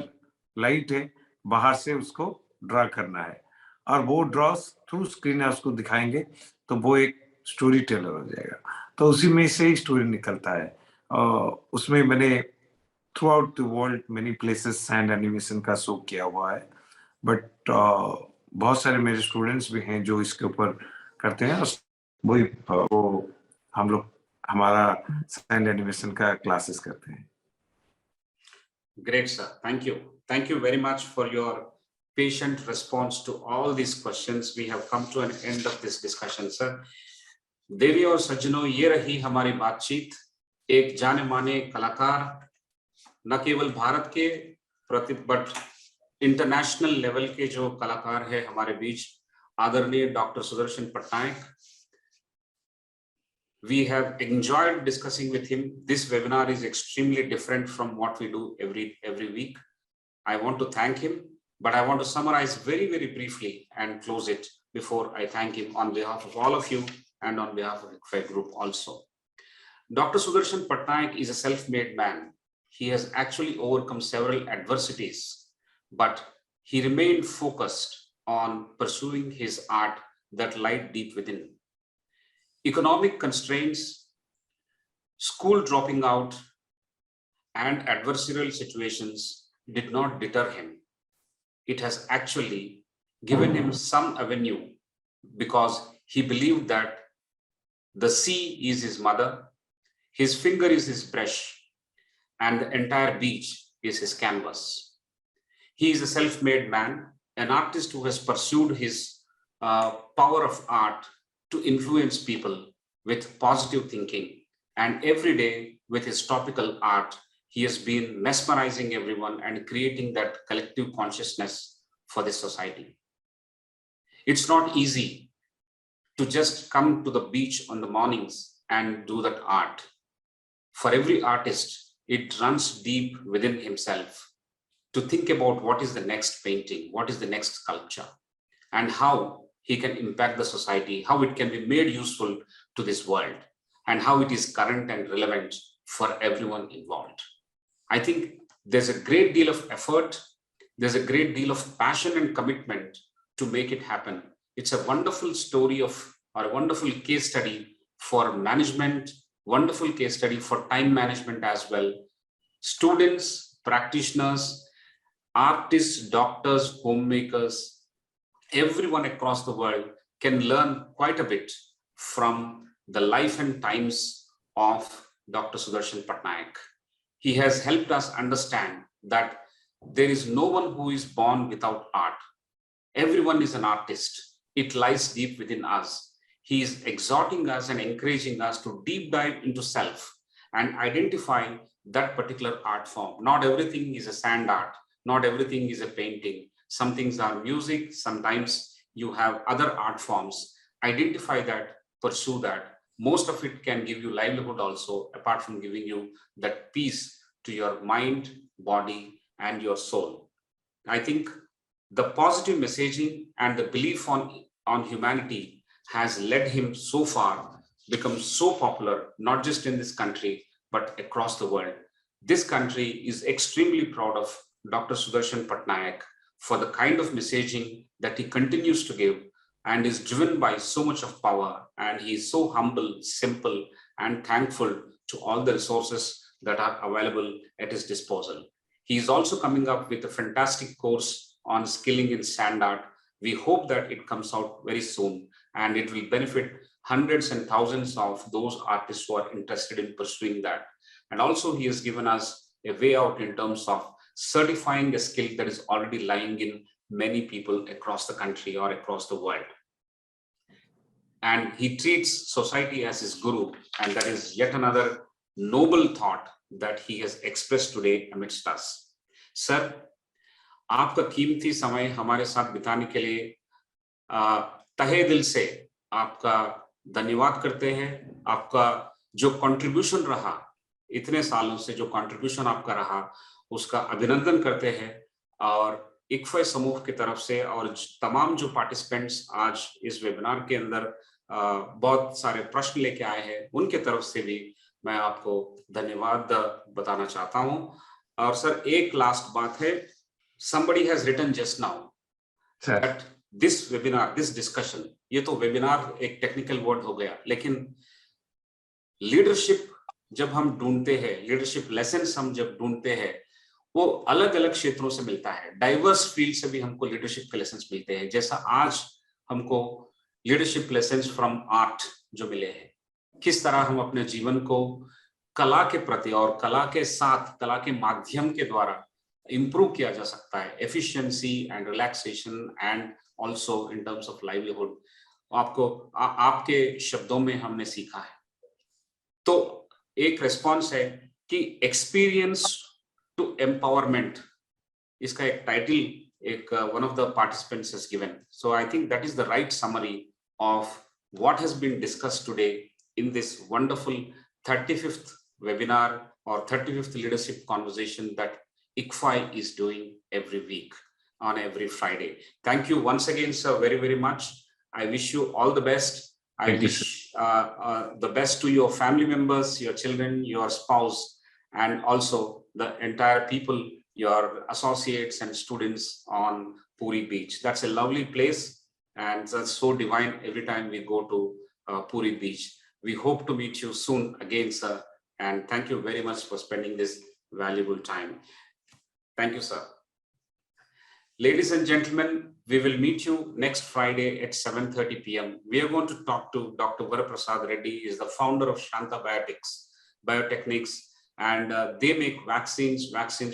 लाइट है, बाहर से उसको ड्रॉ करना है, और वो ड्रॉ थ्रू स्क्रीन उसको दिखाएंगे तो वो एक स्टोरी टेलर हो जाएगा. तो उसी में से ही स्टोरी निकलता है. उसमें मैंने through out the world many places sand animation का शो किया हुआ है. बट बहुत सारे मेरे स्टूडेंट्स भी हैं जो इसके ऊपर करते हैं. वही वो हम लोग हमारा सैंड एनिमेशन का क्लासेस करते हैं. Great, sir. Thank you very much for your patient response to all these questions. We have come to an end of this discussion, sir. देवी और सज्जनों, ये रही हमारी बातचीत. एक जाने माने कलाकार, न केवल भारत के बट इंटरनेशनल लेवल के जो कलाकार है हमारे बीच, आदरणीय doctor Sudarshan Patnaik. We have enjoyed discussing with him. This webinar is extremely different from what we do every week. I want to thank him, but I want to summarize very, very briefly and close it before I thank him on behalf of all of you and on behalf of the group also. Dr. Sudarshan Patnaik is a self-made man. He has actually overcome several adversities, but he remained focused on pursuing his art that lied deep within. Economic constraints, school dropping out, and adversarial situations did not deter him. It has actually given him some avenue because he believed that the sea is his mother, his finger is his brush, and the entire beach is his canvas. He is a self-made man, an artist who has pursued his power of art to influence people with positive thinking. And every day with his topical art, he has been mesmerizing everyone and creating that collective consciousness for this society. It's not easy to just come to the beach on the mornings and do that art. For every artist, it runs deep within himself to think about what is the next painting, what is the next sculpture, and how he can impact the society, how it can be made useful to this world, and how it is current and relevant for everyone involved. I think there's a great deal of effort, there's a great deal of passion and commitment to make it happen. It's a wonderful story or a wonderful case study for management, wonderful case study for time management as well. Students, practitioners, artists, doctors, homemakers, everyone across the world can learn quite a bit from the life and times of Dr. Sudarshan Patnaik. He has helped us understand that there is no one who is born without art. Everyone is an artist. It lies deep within us. He is exhorting us and encouraging us to deep dive into self and identify that particular art form. Not everything is a sand art. Not everything is a painting. Some things are music. Sometimes you have other art forms. Identify that, pursue that. Most of it can give you livelihood also, apart from giving you that peace to your mind, body, and your soul. I think the positive messaging and the belief on humanity has led him so far, become so popular, not just in this country, but across the world. This country is extremely proud of Dr. Sudarshan Patnaik for the kind of messaging that he continues to give and is driven by so much of power. And he is so humble, simple, and thankful to all the resources that are available at his disposal. He is also coming up with a fantastic course on skilling in sand art. We hope that it comes out very soon and it will benefit hundreds and thousands of those artists who are interested in pursuing that. And also he has given us a way out in terms of certifying a skill that is already lying in many people across the country or across the world. And he treats society as his guru, and that is yet another noble thought that he has expressed today amidst us. Sir, आपका कीमती समय हमारे साथ बिताने के लिए तहे दिल से आपका धन्यवाद करते हैं। आपका जो कंट्रीब्यूशन रहा, इतने सालों से जो कंट्रीब्यूशन आपका रहा, उसका अभिनंदन करते हैं। और इक्फे समूह की तरफ से और तमाम जो पार्टिसिपेंट्स आज इस वेबिनार के अंदर बहुत सारे प्रश्न लेके आए हैं, उनके तरफ से भी मैं आपको धन्यवाद बताना चाहता हूं। और सर एक लास्ट बात है, somebody has written just now that this webinar, this discussion, ये तो वेबिनार एक टेक्निकल वर्ड हो गया, लेकिन लीडरशिप जब हम ढूंढते हैं, लीडरशिप लेसन्स हम जब ढूंढते हैं, वो अलग अलग क्षेत्रों से मिलता है। डाइवर्स फील्ड से भी हमको लीडरशिप के लेसन्स मिलते हैं, जैसा आज हमको लीडरशिप लेसन्स फ्रॉम आर्ट जो मिले हैं, किस तरह हम अपने जीवन को कला के प्रति और कला के साथ, कला के माध्यम के द्वारा इंप्रूव किया जा सकता है, efficiency and relaxation and also in terms of livelihood. आपको आपके शब्दों में हमने सीखा है। तो एक रिस्पॉन्स है कि एक्सपीरियंस टू एम्पावरमेंट, इसका एक टाइटल एक one of the participants has given. So I think that is the right summary of what has been discussed today in this wonderful 35th webinar or 35th leadership conversation that ICFI is doing every week on every Friday. Thank you once again, sir, very, very much. I wish you all the best. I wish the best to your family members, your children, your spouse, and also the entire people your associates and students on Puri Beach. That's a lovely place, and that's so divine every time we go to Puri Beach. We hope to meet you soon again, sir, and thank you very much for spending this valuable time. Thank you, sir. Ladies and gentlemen, we will meet you next Friday at 7:30 p.m. We are going to talk to Dr. Varaprasad Reddy. He is the founder of Shanta Biotechnics, and they make vaccines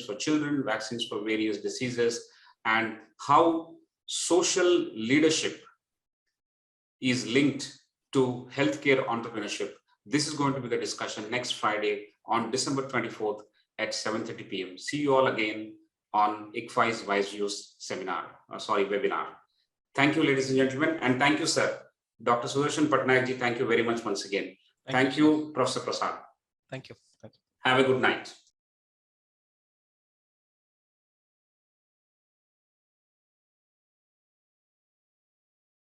for children, vaccines for various diseases, and how social leadership is linked to healthcare entrepreneurship. This is going to be the discussion next Friday on December 24th at 7:30 p.m. See you all again on ICFI's Wise Use webinar. Thank you, ladies and gentlemen, and thank you, sir. Dr. Sudarshan Patnaik ji, thank you very much once again. Thank you, Professor Prasad. Thank you. Have a good night.